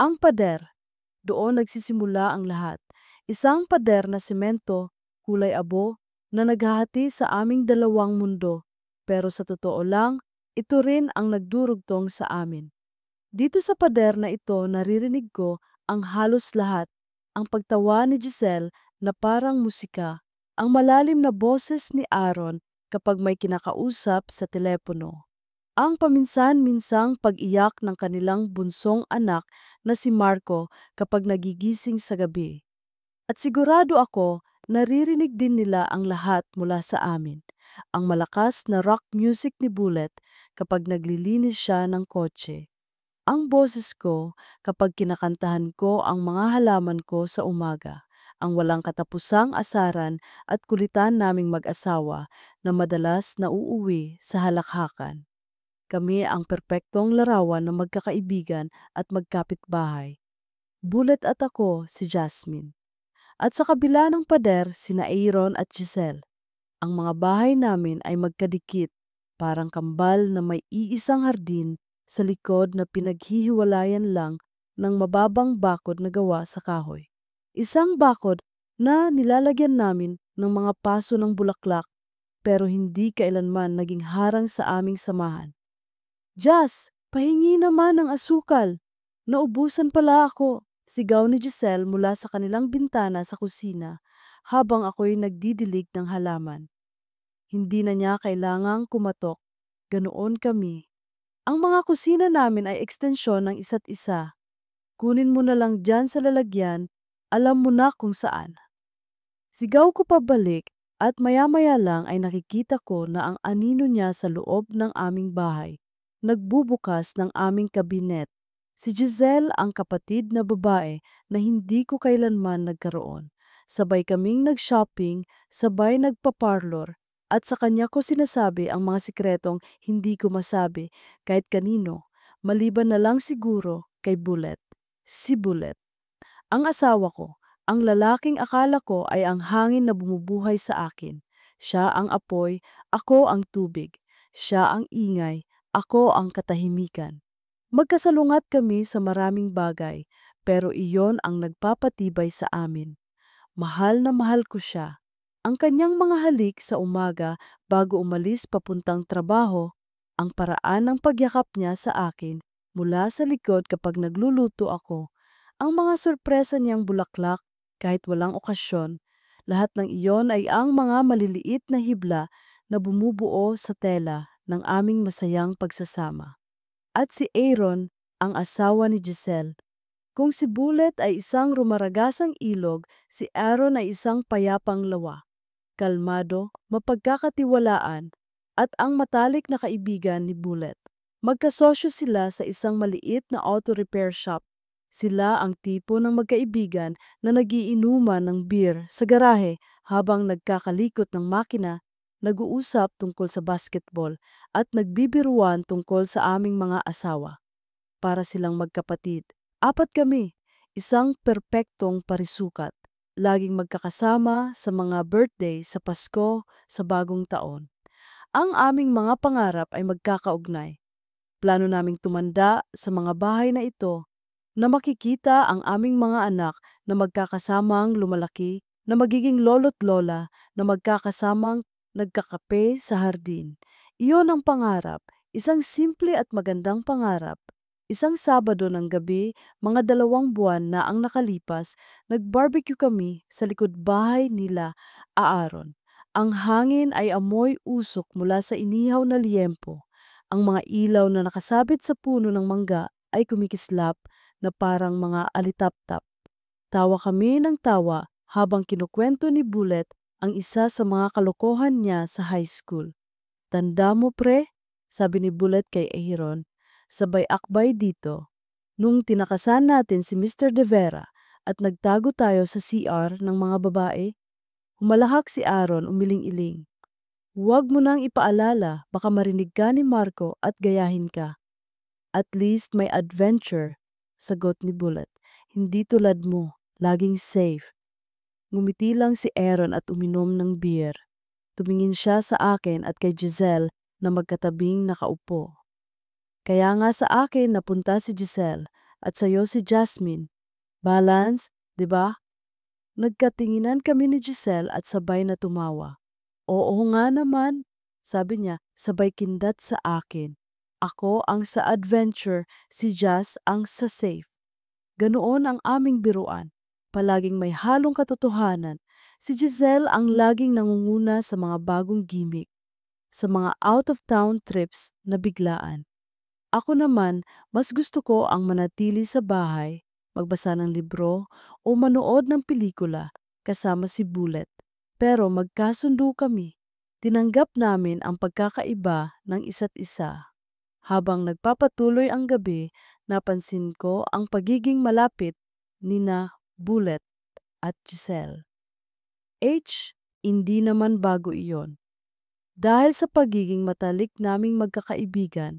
Ang pader. Doon nagsisimula ang lahat. Isang pader na semento, kulay abo, na naghahati sa aming dalawang mundo. Pero sa totoo lang, ito rin ang nagdurugtong sa amin. Dito sa pader na ito naririnig ko ang halos lahat. Ang pagtawa ni Giselle na parang musika. Ang malalim na boses ni Aaron kapag may kinakausap sa telepono. Ang paminsan-minsang pag-iyak ng kanilang bunsong anak na si Marco kapag nagigising sa gabi. At sigurado ako, naririnig din nila ang lahat mula sa amin. Ang malakas na rock music ni Bullet kapag naglilinis siya ng kotse. Ang boses ko kapag kinakantahan ko ang mga halaman ko sa umaga. Ang walang katapusang asaran at kulitan naming mag-asawa na madalas nauuwi sa halakhakan. Kami ang perpektong larawan ng magkakaibigan at magkapitbahay. Bullet at ako si Jasmine. At sa kabila ng pader, sina Aaron at Giselle. Ang mga bahay namin ay magkadikit, parang kambal na may iisang hardin sa likod na pinaghihiwalayan lang ng mababang bakod na gawa sa kahoy. Isang bakod na nilalagyan namin ng mga paso ng bulaklak pero hindi kailanman naging harang sa aming samahan. Jas, pahingi naman ng asukal. Naubusan pala ako. Sigaw ni Giselle mula sa kanilang bintana sa kusina habang ako'y nagdidilig ng halaman. Hindi na niya kailangang kumatok. Ganoon kami. Ang mga kusina namin ay ekstensyon ng isa't isa. Kunin mo na lang dyan sa lalagyan, alam mo na kung saan. Sigaw ko pabalik at maya-maya lang ay nakikita ko na ang anino niya sa loob ng aming bahay. Nagbubukas ng aming kabinet. Si Giselle ang kapatid na babae na hindi ko kailanman nagkaroon. Sabay kaming nag-shopping, sabay nagpa-parlor, at sa kanya ko sinasabi ang mga sikretong hindi ko masabi kahit kanino, maliban na lang siguro kay Bullet. Si Bullet. Ang asawa ko, ang lalaking akala ko ay ang hangin na bumubuhay sa akin. Siya ang apoy, ako ang tubig. Siya ang ingay, ako ang katahimikan. Magkasalungat kami sa maraming bagay, pero iyon ang nagpapatibay sa amin. Mahal na mahal ko siya. Ang kanyang mga halik sa umaga bago umalis papuntang trabaho, ang paraan ng pagyakap niya sa akin mula sa likod kapag nagluluto ako, ang mga sorpresa niyang bulaklak kahit walang okasyon, lahat ng iyon ay ang mga maliliit na hibla na bumubuo sa tela ng aming masayang pagsasama. At si Aaron, ang asawa ni Giselle. Kung si Bullet ay isang rumaragasang ilog, si Aaron ay isang payapang lawa. Kalmado, mapagkakatiwalaan, at ang matalik na kaibigan ni Bullet. Magkasosyo sila sa isang maliit na auto repair shop. Sila ang tipo ng magkaibigan na nagiinuman ng beer sa garahe habang nagkakalikot ng makina, nag-uusap tungkol sa basketball at nagbibiruan tungkol sa aming mga asawa. Para silang magkapatid. Apat kami, isang perpektong parisukat. Laging magkakasama sa mga birthday, sa Pasko, sa Bagong Taon. Ang aming mga pangarap ay magkakaugnay. Plano naming tumanda sa mga bahay na ito na makikita ang aming mga anak na magkakasamang lumalaki, na magiging lolo't lola, na magkakasamang nagkakape sa hardin. Iyon ang pangarap, isang simple at magandang pangarap. Isang Sabado ng gabi, mga 2 buwan na ang nakalipas, nag-barbecue kami sa likod bahay nila, Aaron. Ang hangin ay amoy usok mula sa inihaw na liyempo. Ang mga ilaw na nakasabit sa puno ng mangga ay kumikislap na parang mga alitaptap. Tawa kami ng tawa habang kinukwento ni Bullet ang isa sa mga kalokohan niya sa high school. Tanda mo pre, sabi ni Bullet kay Aaron, sabay akbay dito. Nung tinakasan natin si Mr. De Vera at nagtago tayo sa CR ng mga babae, humalahak si Aaron umiling-iling. Huwag mo nang ipaalala, baka marinig ka ni Marco at gayahin ka. At least may adventure, sagot ni Bullet. Hindi tulad mo, laging safe. Ngumiti lang si Aaron at uminom ng beer. Tumingin siya sa akin at kay Giselle na magkatabing nakaupo. Kaya nga sa akin napunta si Giselle At sa'yo si Jasmine. Balance, di ba? Nagkatinginan kami ni Giselle at sabay na tumawa. Oo nga naman, sabi niya, sabay kindat sa akin. Ako ang sa adventure, si Jazz ang sa safe. Ganoon ang aming biruan. Palaging may halong katotohanan. Si Giselle ang laging nangunguna sa mga bagong gimmick, sa mga out-of-town trips na biglaan. Ako naman, mas gusto ko ang manatili sa bahay, magbasa ng libro o manood ng pelikula kasama si Bullet. Pero magkasundo kami. Tinanggap namin ang pagkakaiba ng isa't isa. Habang nagpapatuloy ang gabi, napansin ko ang pagiging malapit nina Bullet at Giselle. Hindi naman bago iyon. Dahil sa pagiging matalik naming magkakaibigan,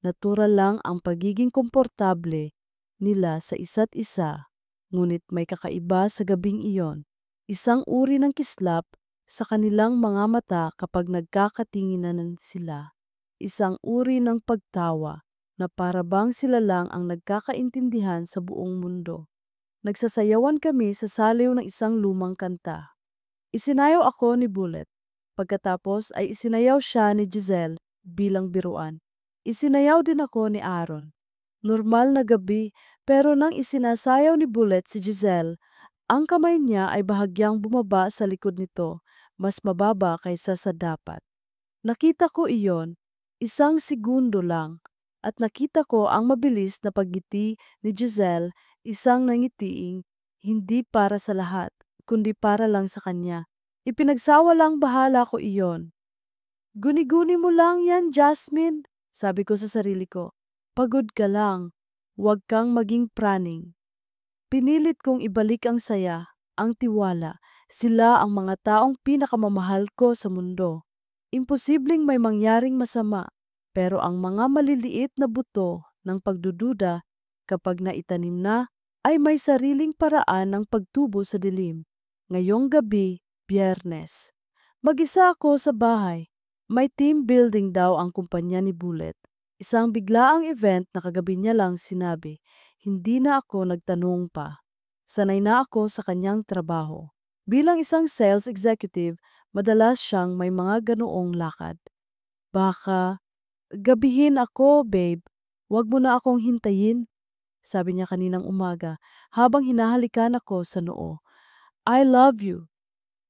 natural lang ang pagiging komportable nila sa isa't isa, ngunit may kakaiba sa gabing iyon. Isang uri ng kislap sa kanilang mga mata kapag nagkakatinginan sila. Isang uri ng pagtawa na parabang sila lang ang nagkakaintindihan sa buong mundo. Nagsasayawan kami sa saliw ng isang lumang kanta. Isinayaw ako ni Bullet. Pagkatapos ay isinayaw siya ni Giselle bilang biruan. Isinayaw din ako ni Aaron. Normal na gabi, pero nang isinasayaw ni Bullet si Giselle, ang kamay niya ay bahagyang bumaba sa likod nito, mas mababa kaysa sa dapat. Nakita ko iyon, isang segundo lang, at nakita ko ang mabilis na paggiti ni Giselle, isang nangitiing hindi para sa lahat, kundi para lang sa kanya. Ipinagsawa lang bahala ko iyon. Guni-guni mo lang yan, Jasmine, sabi ko sa sarili ko. Pagod ka lang, huwag kang maging praning. Pinilit kong ibalik ang saya, ang tiwala. Sila ang mga taong pinakamamahal ko sa mundo. Imposibleng may mangyaring masama, pero ang mga maliliit na buto ng pagdududa kapag naitanim na ay may sariling paraan ng pagtubo sa dilim. Ngayong gabi, Biyernes. Mag-isa ako sa bahay. May team building daw ang kumpanya ni Bullet. Isang biglaang event na kagabi niya lang sinabi. Hindi na ako nagtanong pa. Sanay na ako sa kanyang trabaho. Bilang isang sales executive, madalas siyang may mga ganoong lakad. Baka, gabihin ako, babe. Huwag mo na akong hintayin, sabi niya kaninang umaga habang hinahalikan ako sa noo. I love you.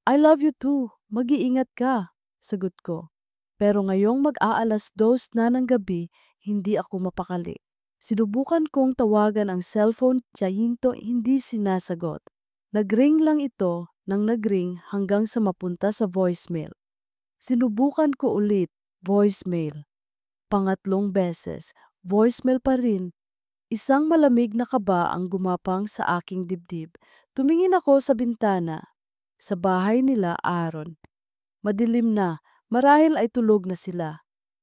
I love you too. Mag-iingat ka, sagot ko. Pero ngayong mag-aalas 2 na ng gabi, hindi ako mapakali. Sinubukan kong tawagan ang cellphone niya, hindi sinasagot. Nagring lang ito nang nagring hanggang sa mapunta sa voicemail. Sinubukan ko ulit, voicemail. Pangatlong beses, voicemail pa rin. Isang malamig na kaba ang gumapang sa aking dibdib. Tumingin ako sa bintana. Sa bahay nila, Aaron. Madilim na, marahil ay tulog na sila.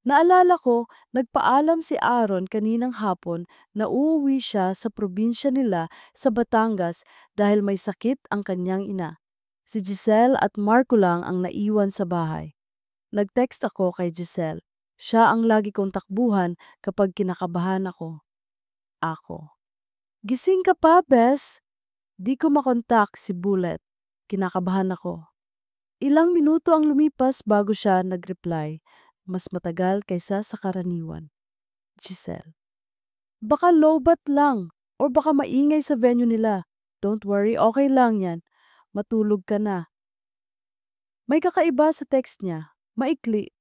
Naalala ko, nagpaalam si Aaron kaninang hapon na uuwi siya sa probinsya nila sa Batangas dahil may sakit ang kanyang ina. Si Giselle at Marco lang ang naiwan sa bahay. Nag-text ako kay Giselle. Siya ang lagi kong takbuhan kapag kinakabahan ako. Gising ka pa, Bes? Di ko makontak si Bullet. Kinakabahan ako. Ilang minuto ang lumipas bago siya nag-reply. Mas matagal kaysa sa karaniwan. Giselle. Baka lowbat lang or baka maingay sa venue nila. Don't worry, okay lang yan. Matulog ka na. May kakaiba sa text niya. Maikli.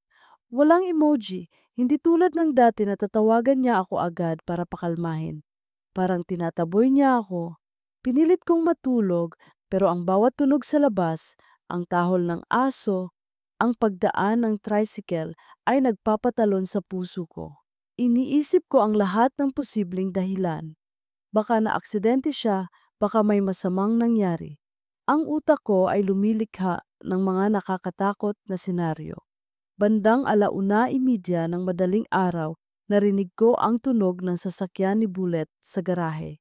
Walang emoji. Hindi tulad ng dati na tatawagan niya ako agad para pakalmahin. Parang tinataboy niya ako. Pinilit kong matulog pero ang bawat tunog sa labas, ang tahol ng aso, ang pagdaan ng tricycle ay nagpapatalon sa puso ko. Iniisip ko ang lahat ng posibleng dahilan. Baka na-aksidente siya, baka may masamang nangyari. Ang utak ko ay lumilikha ng mga nakakatakot na senaryo. Bandang 1:30 ng madaling araw, narinig ko ang tunog ng sasakyan ni Bullet sa garahe.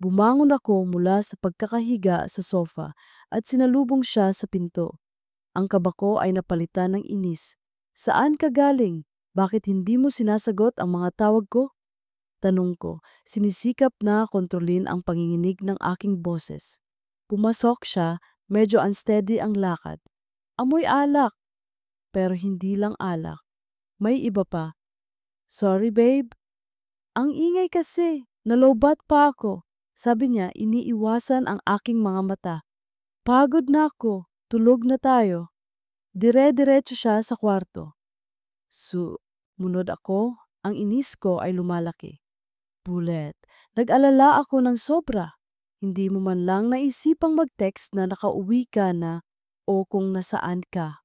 Bumangon ako mula sa pagkakahiga sa sofa at sinalubong siya sa pinto. Ang kaba ko ay napalitan ng inis. Saan ka galing? Bakit hindi mo sinasagot ang mga tawag ko? Tanong ko, sinisikap na kontrolin ang panginginig ng aking boses. Pumasok siya, medyo unsteady ang lakad. Amoy alak, pero hindi lang alak. May iba pa. Sorry babe, ang ingay kasi. Nalobat pa ako. Sabi niya, iniiwasan ang aking mga mata. Pagod na ako. Tulog na tayo. Dire-diretso siya sa kwarto. Munod ako. Ang inis ko ay lumalaki. Bullet, nag-alala ako ng sobra. Hindi mo man lang naisipang mag-text na nakauwi ka na o kung nasaan ka.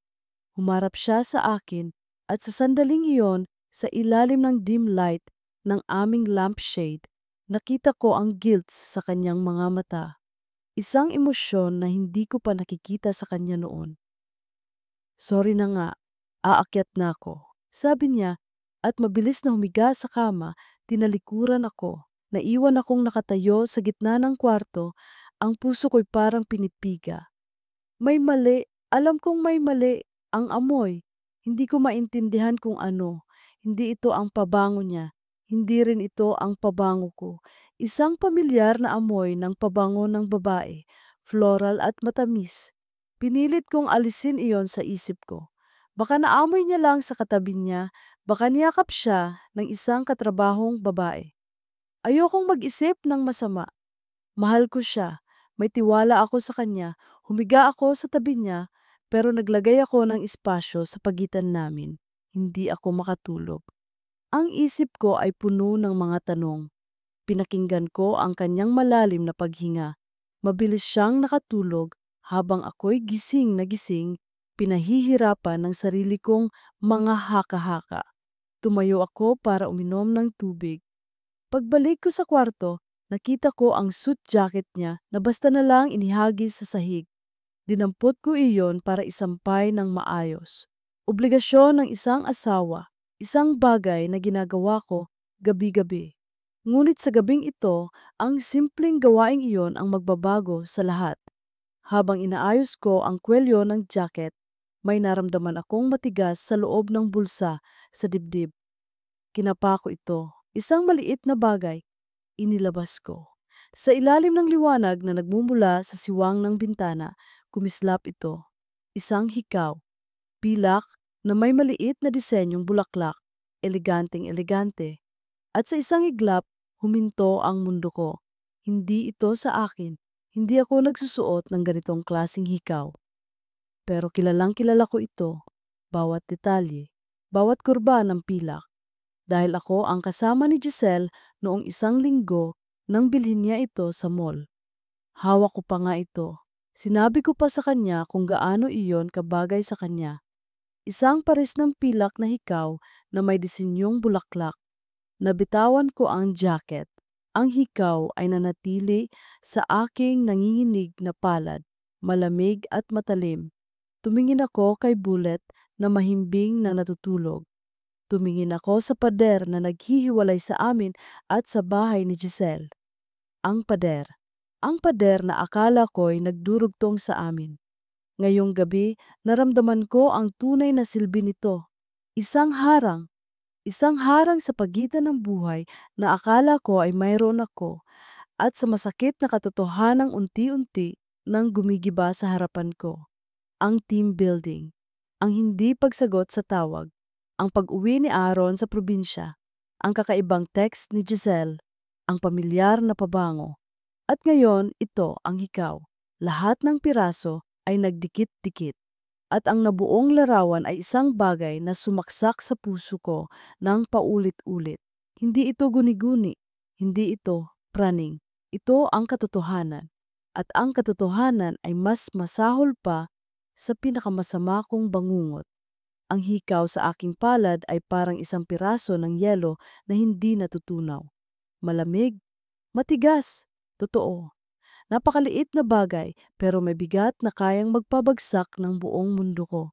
Humarap siya sa akin at sa sandaling iyon, sa ilalim ng dim light ng aming lampshade, nakita ko ang guilt sa kanyang mga mata. Isang emosyon na hindi ko pa nakikita sa kanya noon. Sorry na nga, aakyat na ako. Sabi niya at mabilis na humiga sa kama, tinalikuran ako. Naiwan akong nakatayo sa gitna ng kwarto, ang puso ko'y parang pinipiga. May mali, alam kong may mali, ang amoy. Hindi ko maintindihan kung ano. Hindi ito ang pabango niya. Hindi rin ito ang pabango ko. Isang pamilyar na amoy ng pabango ng babae, floral at matamis. Pinilit kong alisin iyon sa isip ko. Baka naamoy niya lang sa katabi niya, baka niyakap siya ng isang katrabahong babae. Ayokong mag-isip ng masama. Mahal ko siya. May tiwala ako sa kanya. Humiga ako sa tabi niya, pero naglagay ako ng espasyo sa pagitan namin. Hindi ako makatulog. Ang isip ko ay puno ng mga tanong. Pinakinggan ko ang kanyang malalim na paghinga. Mabilis siyang nakatulog habang ako'y gising na gising, pinahihirapan ng sarili kong mga haka-haka. Tumayo ako para uminom ng tubig. Pagbalik ko sa kwarto, nakita ko ang suit jacket niya na basta na lang inihagis sa sahig. Dinampot ko iyon para isampay ng maayos. Obligasyon ng isang asawa, isang bagay na ginagawa ko gabi-gabi. Ngunit sa gabing ito, ang simpleng gawaing iyon ang magbabago sa lahat. Habang inaayos ko ang kwelyo ng jacket, may naramdaman akong matigas sa loob ng bulsa sa dibdib. Kinapa ko ito. Isang maliit na bagay, inilabas ko. Sa ilalim ng liwanag na nagmumula sa siwang ng bintana, kumislap ito. Isang hikaw, pilak na may maliit na disenyong bulaklak, eleganteng-elegante. At sa isang iglap, huminto ang mundo ko. Hindi ito sa akin. Hindi ako nagsusuot ng ganitong klaseng hikaw. Pero kilalang kilala ko ito. Bawat detalye, bawat kurba ng pilak. Dahil ako ang kasama ni Giselle noong isang linggo nang bilhin niya ito sa mall. Hawak ko pa nga ito. Sinabi ko pa sa kanya kung gaano iyon kabagay sa kanya. Isang pares ng pilak na hikaw na may disenyong bulaklak. Nabitawan ko ang jacket. Ang hikaw ay nanatili sa aking nanginginig na palad, malamig at matalim. Tumingin ako kay Bullet na mahimbing na natutulog. Tumingin ako sa pader na naghihiwalay sa amin at sa bahay ni Giselle. Ang pader. Ang pader na akala ko'y nagdurugtong sa amin. Ngayong gabi, naramdaman ko ang tunay na silbi nito. Isang harang. Isang harang sa pagitan ng buhay na akala ko ay mayroon ako at sa masakit na katotohanang unti-unti nang gumigiba sa harapan ko. Ang team building. Ang hindi pagsagot sa tawag. Ang pag-uwi ni Aaron sa probinsya, ang kakaibang text ni Giselle, ang pamilyar na pabango. At ngayon, ito ang hikaw. Lahat ng piraso ay nagdikit-dikit. At ang nabuong larawan ay isang bagay na sumaksak sa puso ko ng paulit-ulit. Hindi ito guni-guni, hindi ito praning. Ito ang katotohanan. At ang katotohanan ay mas masahol pa sa pinakamasama kong bangungot. Ang hikaw sa aking palad ay parang isang piraso ng yelo na hindi natutunaw. Malamig, matigas, totoo. Napakaliit na bagay pero may bigat na kayang magpabagsak ng buong mundo ko.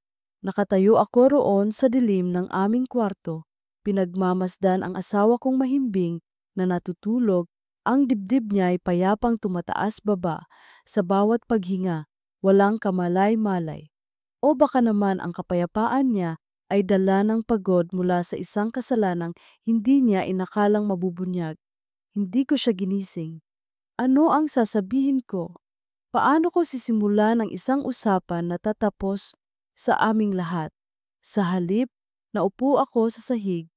Nakatayo ako roon sa dilim ng aming kwarto. Pinagmamasdan ang asawa kong mahimbing na natutulog. Ang dibdib niya ay payapang tumataas baba sa bawat paghinga, walang kamalay-malay. O baka naman ang kapayapaan niya ay dala ng pagod mula sa isang kasalanang hindi niya inakalang mabubunyag. Hindi ko siya ginising. Ano ang sasabihin ko? Paano ko sisimulan ang isang usapan na tatapos sa aming lahat? Sa halip, naupo ako sa sahig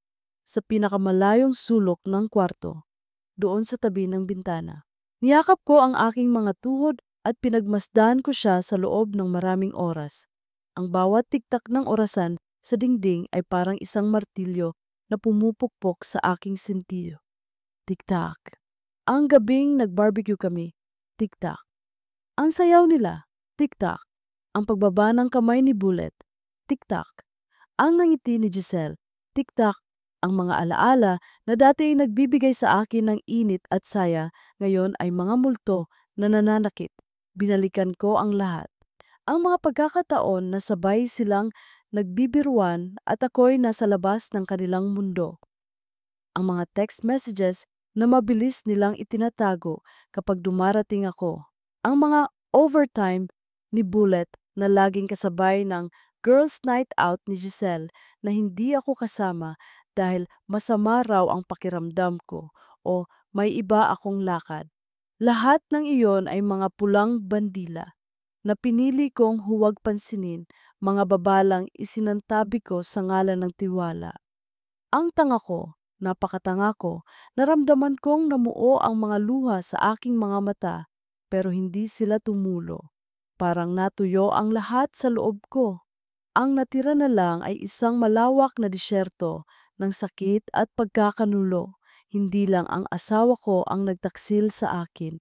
sa pinakamalayong sulok ng kwarto, doon sa tabi ng bintana. Niyakap ko ang aking mga tuhod at pinagmasdan ko siya sa loob ng maraming oras. Ang bawat tiktak ng orasan sa dingding ay parang isang martilyo na pumupukpok sa aking sentido. Tiktak. Ang gabing nag-barbecue kami. Tiktak. Ang sayaw nila. Tiktak. Ang pagbaba ng kamay ni Bullet. Tiktak. Ang nangiti ni Giselle. Tiktak. Ang mga alaala na dati ay nagbibigay sa akin ng init at saya, ngayon ay mga multo na nananakit. Binalikan ko ang lahat. Ang mga pagkakataon na sabay silang nagbibiruan at ako'y nasa labas ng kanilang mundo. Ang mga text messages na mabilis nilang itinatago kapag dumarating ako. Ang mga overtime ni Bullet na laging kasabay ng girls' night out ni Giselle na hindi ako kasama dahil masama raw ang pakiramdam ko o may iba akong lakad. Lahat ng iyon ay mga pulang bandila na pinili kong huwag pansinin, mga babalang isinantabi ko sa ngalan ng tiwala. Ang tanga ko, napakatanga ko, naramdaman kong namuo ang mga luha sa aking mga mata, pero hindi sila tumulo. Parang natuyo ang lahat sa loob ko. Ang natira na lang ay isang malawak na disyerto ng sakit at pagkakanulo. Hindi lang ang asawa ko ang nagtaksil sa akin,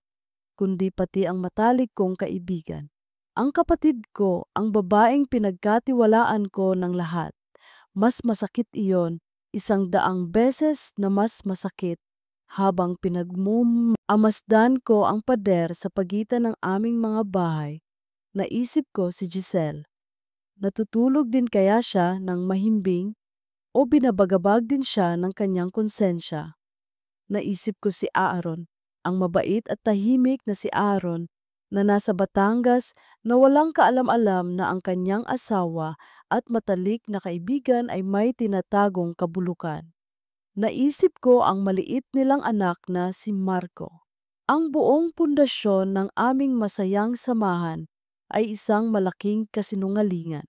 kundi pati ang matalik kong kaibigan. Ang kapatid ko, ang babaeng pinagkatiwalaan ko ng lahat. Mas masakit iyon, 100 beses na mas masakit. Habang pinagmumasdan ko ang pader sa pagitan ng aming mga bahay, naisip ko si Giselle. Natutulog din kaya siya ng mahimbing o binabagabag din siya ng kanyang konsensya? Naisip ko si Aaron, ang mabait at tahimik na si Aaron na nasa Batangas na walang kaalam-alam na ang kanyang asawa at matalik na kaibigan ay may tinatagong kabulukan. Naisip ko ang maliit nilang anak na si Marco. Ang buong pundasyon ng aming masayang samahan ay isang malaking kasinungalingan.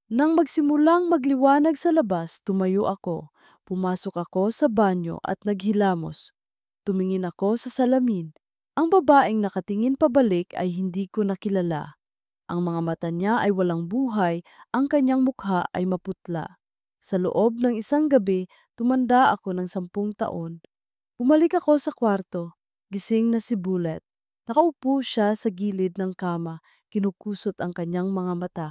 Nang magsimulang magliwanag sa labas, tumayo ako. Pumasok ako sa banyo at naghilamos. Tumingin ako sa salamin. Ang babaeng nakatingin pabalik ay hindi ko nakilala. Ang mga mata niya ay walang buhay, ang kanyang mukha ay maputla. Sa loob ng isang gabi, tumanda ako ng 10 taon. Bumalik ako sa kwarto. Gising na si Bullet. Nakaupo siya sa gilid ng kama, kinukusot ang kanyang mga mata.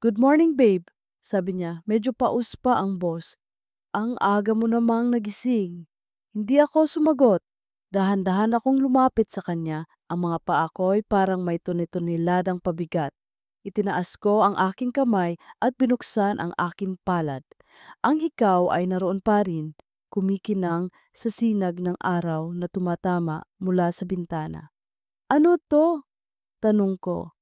"Good morning, babe," sabi niya. Medyo paus pa ang boss. "Ang aga mo namang nagising." Hindi ako sumagot. Dahan-dahan akong lumapit sa kanya. Ang mga paa ko'y parang may tuni-tuniladang pabigat. Itinaas ko ang aking kamay at binuksan ang aking palad. Ang ikaw ay naroon pa rin, kumikinang sa sinag ng araw na tumatama mula sa bintana. "Ano to?" tanong ko.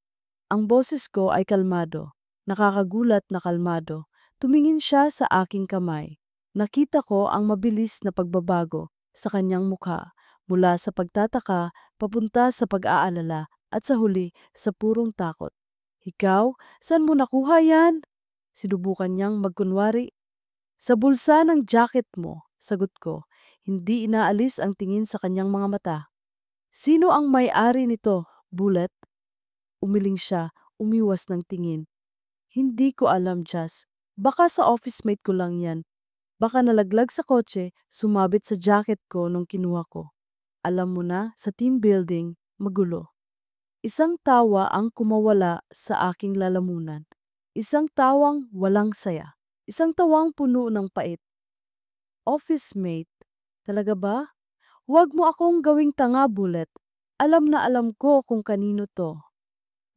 Ang boses ko ay kalmado, nakakagulat na kalmado. Tumingin siya sa aking kamay. Nakita ko ang mabilis na pagbabago sa kanyang mukha, mula sa pagtataka papunta sa pag-aalala at sa huli sa purong takot. "Ikaw, saan mo nakuha yan?" Sinubukan niyang magkunwari. "Sa bulsa ng jacket mo," sagot ko. Hindi inaalis ang tingin sa kanyang mga mata. "Sino ang may-ari nito, Bullet?" Umiling siya, umiwas ng tingin. "Hindi ko alam, Jazz. Baka sa office mate ko lang yan. Baka nalaglag sa kotse, sumabit sa jacket ko nung kinuha ko. Alam mo na, sa team building, magulo." Isang tawa ang kumawala sa aking lalamunan. Isang tawang walang saya. Isang tawang puno ng pait. "Office mate? Talaga ba? Huwag mo akong gawing tanga, Bullet. Alam na alam ko kung kanino to."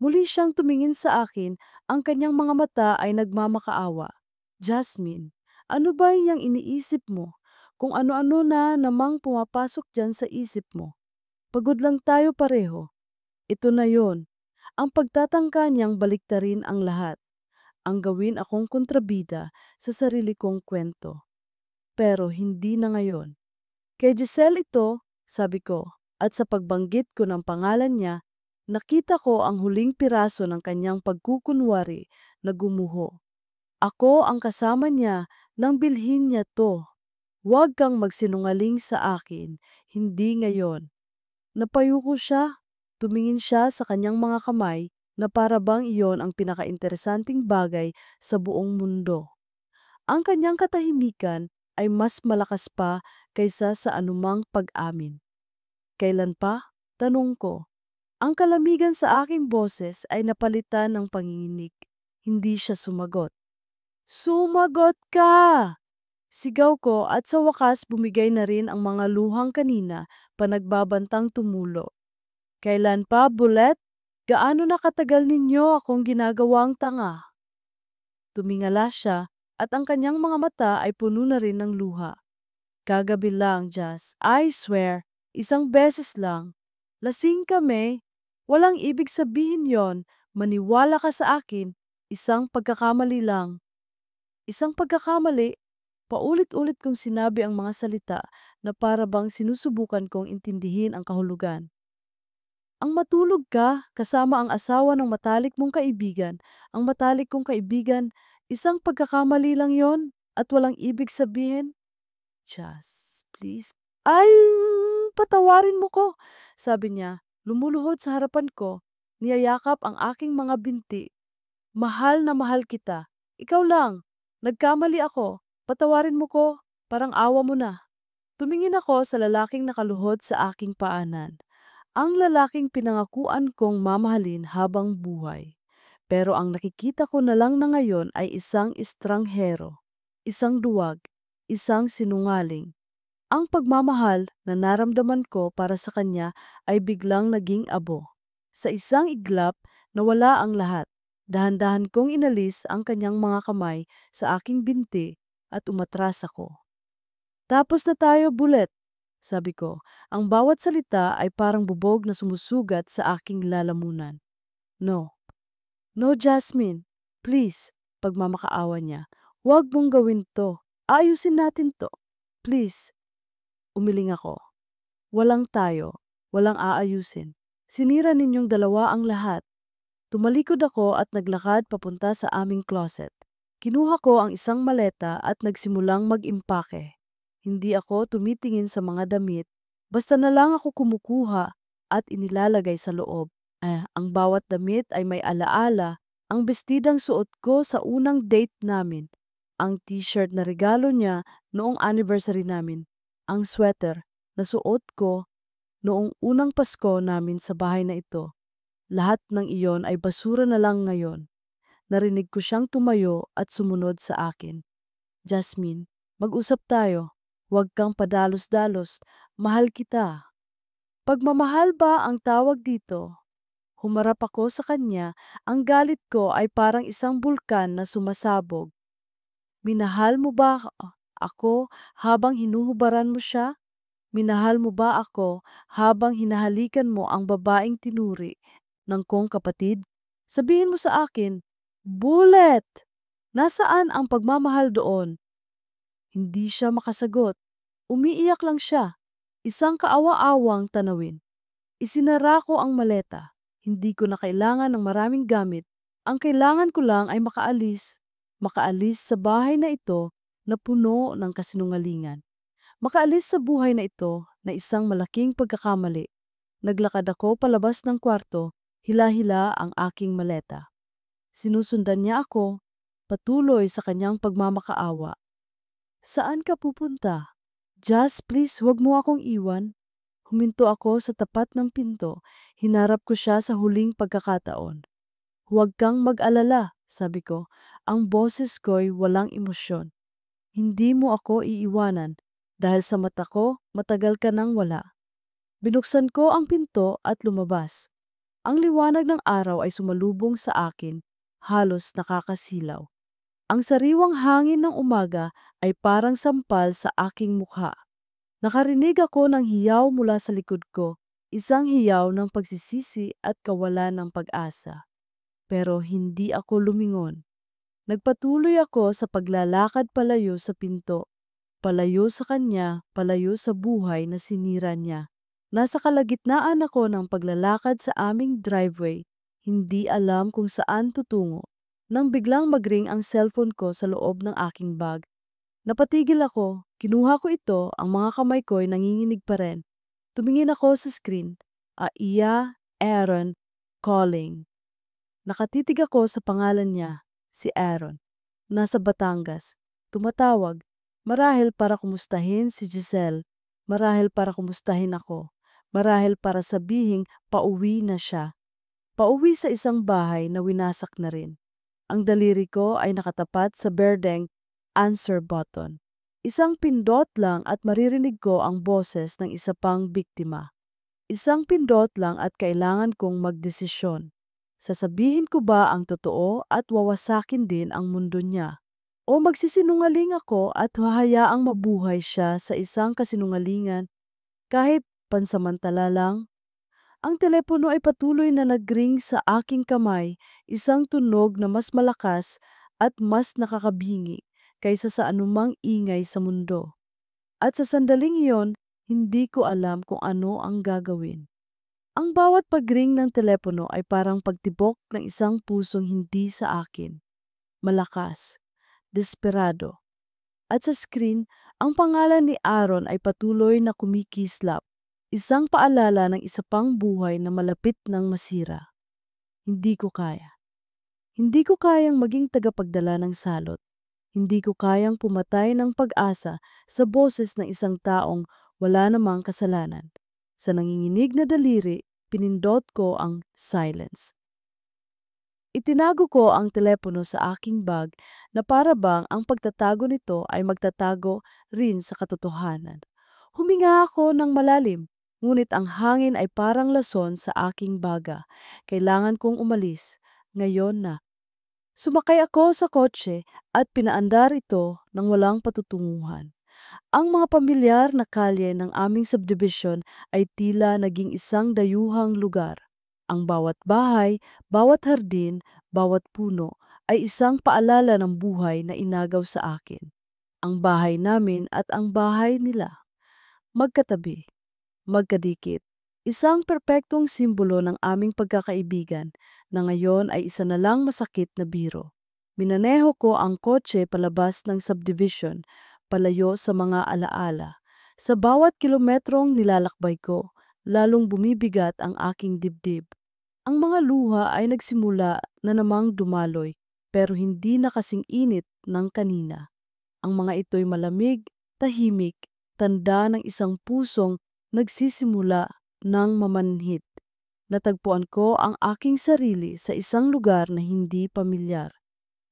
Muli siyang tumingin sa akin, ang kanyang mga mata ay nagmamakaawa. "Jasmine, ano ba yung iniisip mo? Kung ano-ano na namang pumapasok dyan sa isip mo. Pagod lang tayo pareho." Ito na yon. Ang pagtatangka niyang baliktarin ang lahat. ang gawin akong kontrabida sa sarili kong kwento. Pero hindi na ngayon. Kay Giselle ito, sabi ko, at sa pagbanggit ko ng pangalan niya, nakita ko ang huling piraso ng kanyang pagkukunwari na gumuho. Ako ang kasama niya nang bilhin niya to. Huwag kang magsinungaling sa akin, hindi ngayon. Napayuko siya, tumingin siya sa kanyang mga kamay na para bang iyon ang pinakainteresanting bagay sa buong mundo. Ang kanyang katahimikan ay mas malakas pa kaysa sa anumang pag-amin. Kailan pa? Tanong ko. Ang kalamigan sa aking boses ay napalitan ng panginginig. Hindi siya sumagot. Sumagot ka! Sigaw ko at sa wakas bumigay na rin ang mga luhang kanina pa nagbabantang tumulo. Kailan pa, Bullet? Gaano na katagal ninyo akong ginagawang tanga? Tumingala siya at ang kanyang mga mata ay puno na rin ng luha. Kagabi lang, Jazz. I swear, isang beses lang. Lasing kami. Walang ibig sabihin yon. Maniwala ka sa akin. Isang pagkakamali lang. Isang pagkakamali. Paulit-ulit kong sinabi ang mga salita na para bang sinusubukan kong intindihin ang kahulugan. Ang matulog ka kasama ang asawa ng matalik mong kaibigan. Ang matalik kong kaibigan, isang pagkakamali lang yon at walang ibig sabihin. Just please. Ay, patawarin mo ko, sabi niya, lumuluhod sa harapan ko, niyayakap ang aking mga binti. Mahal na mahal kita. Ikaw lang. Nagkamali ako. Patawarin mo ko. Parang awa mo na. Tumingin ako sa lalaking nakaluhod sa aking paanan. Ang lalaking pinangakuan kong mamahalin habang buhay. Pero ang nakikita ko na lang na ngayon ay isang estranghero, isang duwag, isang sinungaling. Ang pagmamahal na naramdaman ko para sa kanya ay biglang naging abo. Sa isang iglap, nawala ang lahat. Dahan-dahan kong inalis ang kanyang mga kamay sa aking binti at umatras ako. Tapos na tayo, Bullet, sabi ko. Ang bawat salita ay parang bubog na sumusugat sa aking lalamunan. No. No, Jasmine. Please, pagmamakaawa niya. Huwag mong gawin to. Ayusin natin to. Please. Umiling ako. Walang tayo. Walang aayusin. Sinira ninyong dalawa ang lahat. Tumalikod ako at naglakad papunta sa aming closet. Kinuha ko ang isang maleta at nagsimulang mag-impake. Hindi ako tumitingin sa mga damit. Basta na lang ako kumukuha at inilalagay sa loob. Ang bawat damit ay may alaala. Ang bestidang suot ko sa unang date namin. Ang t-shirt na regalo niya noong anniversary namin. Ang sweater na suot ko noong unang Pasko namin sa bahay na ito. Lahat ng iyon ay basura na lang ngayon. Narinig ko siyang tumayo at sumunod sa akin. Jasmine, mag-usap tayo. Huwag kang padalos-dalos. Mahal kita. Pagmamahal ba ang tawag dito? Humarap ako sa kanya. Ang galit ko ay parang isang bulkan na sumasabog. Minahal mo ba ako habang hinuhubaran mo siya? Minahal mo ba ako habang hinahalikan mo ang babaeng tinuri ng kong kapatid? Sabihin mo sa akin, Bullet! Nasaan ang pagmamahal doon? Hindi siya makasagot. Umiiyak lang siya. Isang kaawa-awang tanawin. Isinara ko ang maleta. Hindi ko na kailangan ng maraming gamit. Ang kailangan ko lang ay makaalis. Makaalis sa bahay na ito na puno ng kasinungalingan. Makaalis sa buhay na ito na isang malaking pagkakamali. Naglakad ako palabas ng kwarto, hila-hila ang aking maleta. Sinusundan niya ako, patuloy sa kanyang pagmamakaawa. Saan ka pupunta? Just please, huwag mo akong iwan. Huminto ako sa tapat ng pinto, hinarap ko siya sa huling pagkakataon. Huwag kang mag-alala, sabi ko, ang boses ko'y walang emosyon. Hindi mo ako iiwanan dahil sa mata ko matagal ka nang wala. Binuksan ko ang pinto at lumabas. Ang liwanag ng araw ay sumalubong sa akin, halos nakakasilaw. Ang sariwang hangin ng umaga ay parang sampal sa aking mukha. Nakarinig ako ng hiyaw mula sa likod ko, isang hiyaw ng pagsisisi at kawalan ng pag-asa. Pero hindi ako lumingon. Nagpatuloy ako sa paglalakad palayo sa pinto, palayo sa kanya, palayo sa buhay na sinira niya. Nasa kalagitnaan ako ng paglalakad sa aming driveway, hindi alam kung saan tutungo. Nang biglang magring ang cellphone ko sa loob ng aking bag. Napatigil ako, kinuha ko ito, ang mga kamay ko'y nanginginig pa rin. Tumingin ako sa screen. Aaron calling. Nakatitig ako sa pangalan niya, si Aaron. Nasa Batangas. Tumatawag. Marahil para kumustahin si Giselle. Marahil para kumustahin ako. Marahil para sabihing pauwi na siya. Pauwi sa isang bahay na winasak na rin. Ang daliri ko ay nakatapat sa berdeng answer button. Isang pindot lang at maririnig ko ang boses ng isa pang biktima. Isang pindot lang at kailangan kong magdesisyon. Sasabihin ko ba ang totoo at wawasakin din ang mundo niya? O magsisinungaling ako at hahayaang mabuhay siya sa isang kasinungalingan kahit pansamantala lang? Ang telepono ay patuloy na nagring sa aking kamay, isang tunog na mas malakas at mas nakakabingi kaysa sa anumang ingay sa mundo. At sa sandaling iyon, hindi ko alam kung ano ang gagawin. Ang bawat pagring ng telepono ay parang pagtibok ng isang pusong hindi sa akin. Malakas, desperado. At sa screen, ang pangalan ni Aaron ay patuloy na kumikislap. Isang paalala ng isa pang buhay na malapit ng masira. Hindi ko kaya. Hindi ko kayang maging tagapagdala ng salot. Hindi ko kayang pumatay ng pag-asa sa boses ng isang taong wala namang kasalanan. Sa nanginginig na daliri, pinindot ko ang silence. Itinago ko ang telepono sa aking bag na para bang ang pagtatago nito ay magtatago rin sa katotohanan. Huminga ako ng malalim, ngunit ang hangin ay parang lason sa aking baga. Kailangan kong umalis. Ngayon na. Sumakay ako sa kotse at pinaandar ito ng walang patutunguhan. Ang mga pamilyar na kalye ng aming subdivision ay tila naging isang dayuhang lugar. Ang bawat bahay, bawat hardin, bawat puno ay isang paalala ng buhay na inagaw sa akin. Ang bahay namin at ang bahay nila. Magkatabi, magkadikit. Isang perpektong simbolo ng aming pagkakaibigan na ngayon ay isa na lang masakit na biro. Minaneho ko ang kotse palabas ng subdivision, palayo sa mga alaala. Sa bawat kilometrong nilalakbay ko, lalong bumibigat ang aking dibdib. Ang mga luha ay nagsimula na namang dumaloy, pero hindi na kasing init ng kanina. Ang mga ito'y malamig, tahimik, tanda ng isang pusong nagsisimula ng mamanhid. Natagpuan ko ang aking sarili sa isang lugar na hindi pamilyar.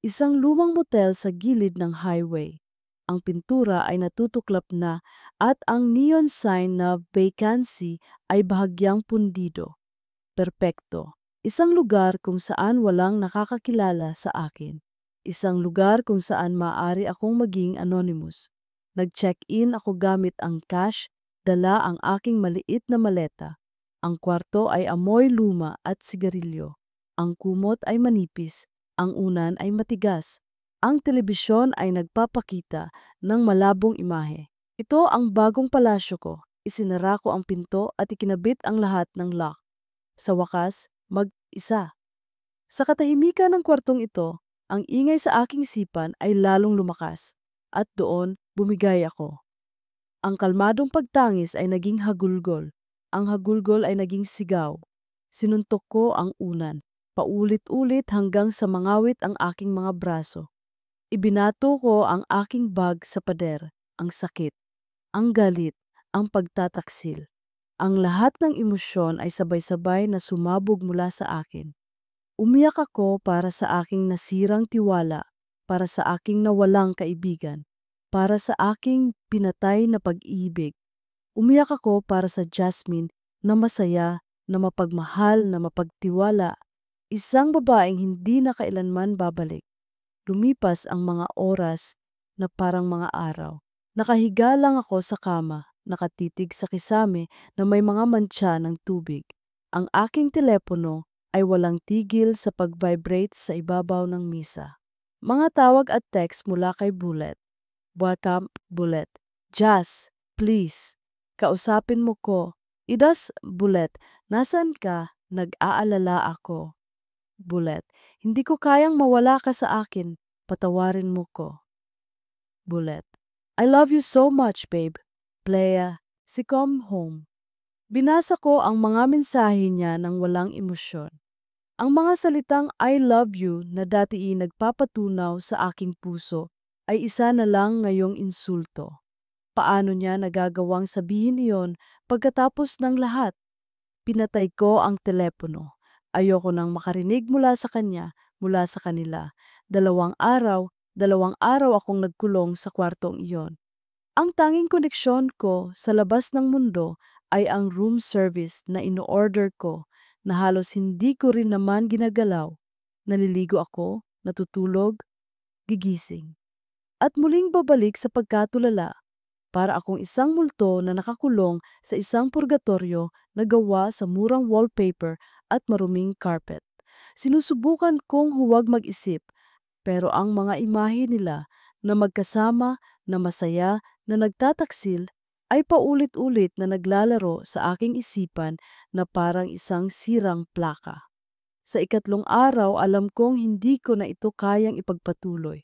Isang lumang motel sa gilid ng highway. Ang pintura ay natutuklap na at ang neon sign na vacancy ay bahagyang pundido. Perpekto. Isang lugar kung saan walang nakakakilala sa akin. Isang lugar kung saan maaari akong maging anonymous. Nag-check-in ako gamit ang cash, dala ang aking maliit na maleta. Ang kwarto ay amoy luma at sigarilyo. Ang kumot ay manipis, ang unan ay matigas. Ang telebisyon ay nagpapakita ng malabong imahe. Ito ang bagong palasyo ko. Isinara ko ang pinto at ikinabit ang lahat ng lock. Sa wakas, mag-isa. Sa katahimikan ng kwartong ito, ang ingay sa aking sipan ay lalong lumakas. At doon, bumigay ako. Ang kalmadong pagtangis ay naging hagulgol. Ang hagulgol ay naging sigaw. Sinuntok ko ang unan, paulit-ulit hanggang sa mangawit ang aking mga braso. Ibinato ko ang aking bag sa pader, ang sakit, ang galit, ang pagtataksil. Ang lahat ng emosyon ay sabay-sabay na sumabog mula sa akin. Umiyak ako para sa aking nasirang tiwala, para sa aking nawalang kaibigan, para sa aking pinatay na pag-ibig. Umiyak ako para sa Jasmine na masaya, na mapagmahal, na mapagtiwala. Isang babaeng hindi na kailanman babalik. Lumipas ang mga oras na parang mga araw. Nakahiga lang ako sa kama, nakatitig sa kisame na may mga mantsa ng tubig. Ang aking telepono ay walang tigil sa pag-vibrate sa ibabaw ng misa. Mga tawag at text mula kay Bullet. Welcome, Bullet. Jazz, please. Kausapin mo ko. Idas, Bullet. Nasaan ka? Nag-aalala ako. Bullet. Hindi ko kayang mawala ka sa akin. Patawarin mo ko. Bullet. I love you so much, babe. Playa, si come home. Binasa ko ang mga mensahe niya ng walang emosyon. Ang mga salitang I love you na dati nagpapatunaw sa aking puso ay isa na lang ngayong insulto. Paano niya nagagawang sabihin iyon pagkatapos ng lahat? Pinatay ko ang telepono. Ayoko nang makarinig mula sa kanya, mula sa kanila. 2 araw akong nagkulong sa kwartong iyon. Ang tanging koneksyon ko sa labas ng mundo ay ang room service na ino-order ko na halos hindi ko rin naman ginagalaw. Naliligo ako, natutulog, gigising. At muling babalik sa pagkatulala para akong isang multo na nakakulong sa isang purgatorio na gawa sa murang wallpaper at maruming carpet. Sinusubukan kong huwag mag-isip, pero ang mga imahe nila na magkasama, na masaya, na nagtataksil, ay paulit-ulit na naglalaro sa aking isipan na parang isang sirang plaka. Sa ikatlong araw, alam kong hindi ko na ito kayang ipagpatuloy.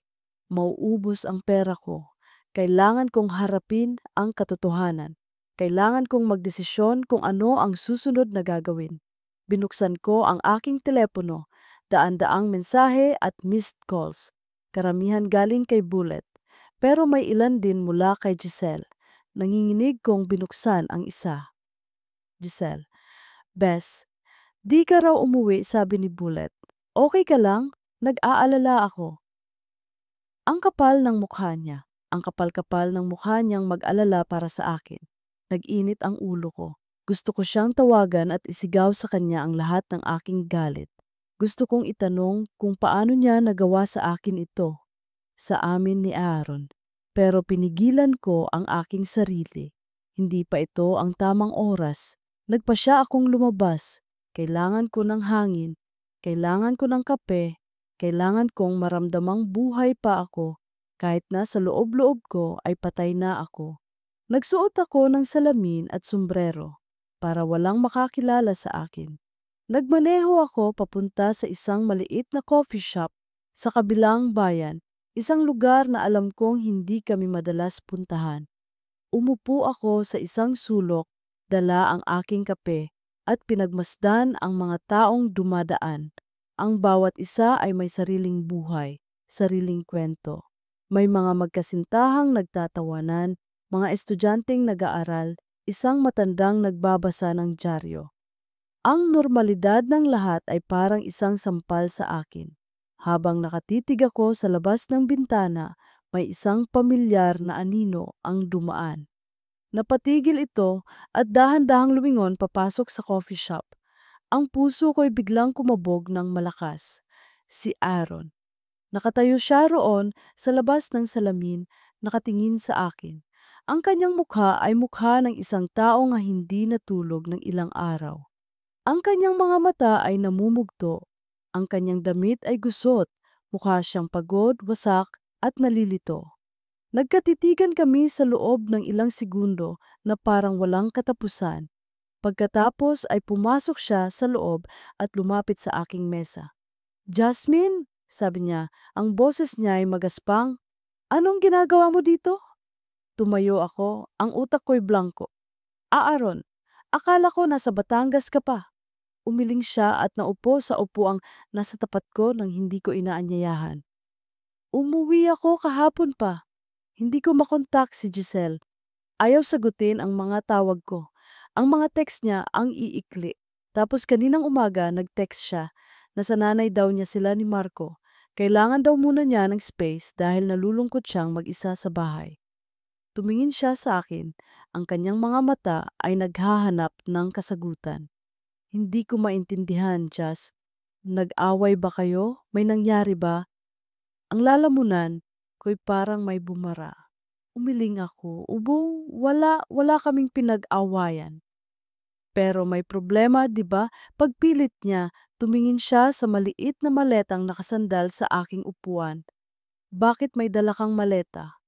Mauubos ang pera ko. Kailangan kong harapin ang katotohanan. Kailangan kong magdesisyon kung ano ang susunod na gagawin. Binuksan ko ang aking telepono, daan-daang mensahe at missed calls. Karamihan galing kay Bullet, pero may ilan din mula kay Giselle. Nanginginig kong binuksan ang isa. Giselle, Bes, di ka raw umuwi, sabi ni Bullet. Okay ka lang? Nag-aalala ako. Ang kapal ng mukha niya. Ang kapal-kapal ng mukha niyang mag-alala para sa akin. Nag-init ang ulo ko. Gusto ko siyang tawagan at isigaw sa kanya ang lahat ng aking galit. Gusto kong itanong kung paano niya nagawa sa akin ito, sa amin ni Aaron. Pero pinigilan ko ang aking sarili. Hindi pa ito ang tamang oras. Nagpasya akong lumabas. Kailangan ko ng hangin. Kailangan ko ng kape. Kailangan kong maramdamang buhay pa ako. Kahit na sa loob-loob ko ay patay na ako. Nagsuot ako ng salamin at sombrero para walang makakilala sa akin. Nagmaneho ako papunta sa isang maliit na coffee shop sa kabilang bayan, isang lugar na alam kong hindi kami madalas puntahan. Umupo ako sa isang sulok, dala ang aking kape at pinagmasdan ang mga taong dumadaan. Ang bawat isa ay may sariling buhay, sariling kwento. May mga magkasintahang nagtatawanan, mga estudyanteng nag-aaral, isang matandang nagbabasa ng dyaryo. Ang normalidad ng lahat ay parang isang sampal sa akin. Habang nakatitig ako sa labas ng bintana, may isang pamilyar na anino ang dumaan. Napatigil ito at dahan-dahang lumingon papasok sa coffee shop. Ang puso ko'y biglang kumabog ng malakas. Si Aaron. Nakatayo siya roon sa labas ng salamin, nakatingin sa akin. Ang kanyang mukha ay mukha ng isang tao nga hindi natulog ng ilang araw. Ang kanyang mga mata ay namumugto. Ang kanyang damit ay gusot. Mukha siyang pagod, wasak at nalilito. Nagkatitigan kami sa loob ng ilang segundo na parang walang katapusan. Pagkatapos ay pumasok siya sa loob at lumapit sa aking mesa. Jasmine, sabi niya, ang boses niya ay magaspang. Anong ginagawa mo dito? Tumayo ako, ang utak ko'y blanko. Aaron, akala ko nasa Batangas ka pa. Umiling siya at naupo sa upuang nasa tapat ko nang hindi ko inaanyayahan. Umuwi ako kahapon pa. Hindi ko makontak si Giselle. Ayaw sagutin ang mga tawag ko. Ang mga text niya ang iikli. Tapos kaninang umaga nag-text siya na sa nanay daw niya sila ni Marco. Kailangan daw muna niya ng space dahil nalulungkot siyang mag-isa sa bahay. Tumingin siya sa akin. Ang kanyang mga mata ay naghahanap ng kasagutan. Hindi ko maintindihan, Jas. Nag-away ba kayo? May nangyari ba? Ang lalamunan ko'y parang may bumara. Umiling ako. Wala kaming pinag-awayan. Pero may problema, di ba? Pagpilit niya, tumingin siya sa maliit na maletang nakasandal sa aking upuan. Bakit may dala kang maleta?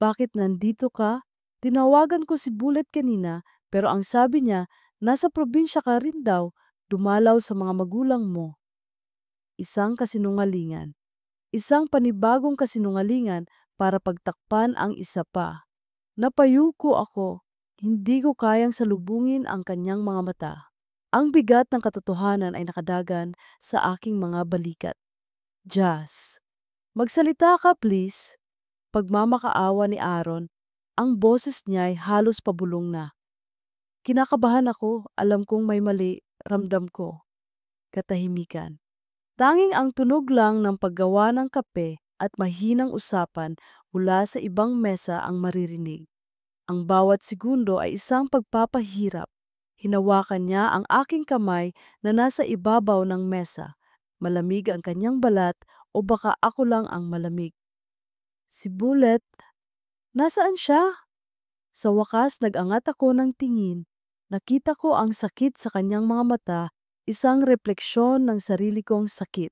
Bakit nandito ka? Tinawagan ko si Bullet kanina pero ang sabi niya, nasa probinsya ka rin daw, dumalaw sa mga magulang mo. Isang kasinungalingan. Isang panibagong kasinungalingan para pagtakpan ang isa pa. Napayuko ako. Hindi ko kayang salubungin ang kanyang mga mata. Ang bigat ng katotohanan ay nakadagan sa aking mga balikat. Jazz, magsalita ka please. Pagmamakaawa ni Aaron, ang boses niya ay halos pabulong na. Kinakabahan ako, alam kong may mali, ramdam ko. Katahimikan. Tanging ang tunog lang ng paggawa ng kape at mahinang usapan mula sa ibang mesa ang maririnig. Ang bawat segundo ay isang pagpapahirap. Hinawakan niya ang aking kamay na nasa ibabaw ng mesa. Malamig ang kanyang balat o baka ako lang ang malamig. Si Bullet, nasaan siya? Sa wakas nag-angat ako ng tingin. Nakita ko ang sakit sa kanyang mga mata, isang refleksyon ng sarili kong sakit.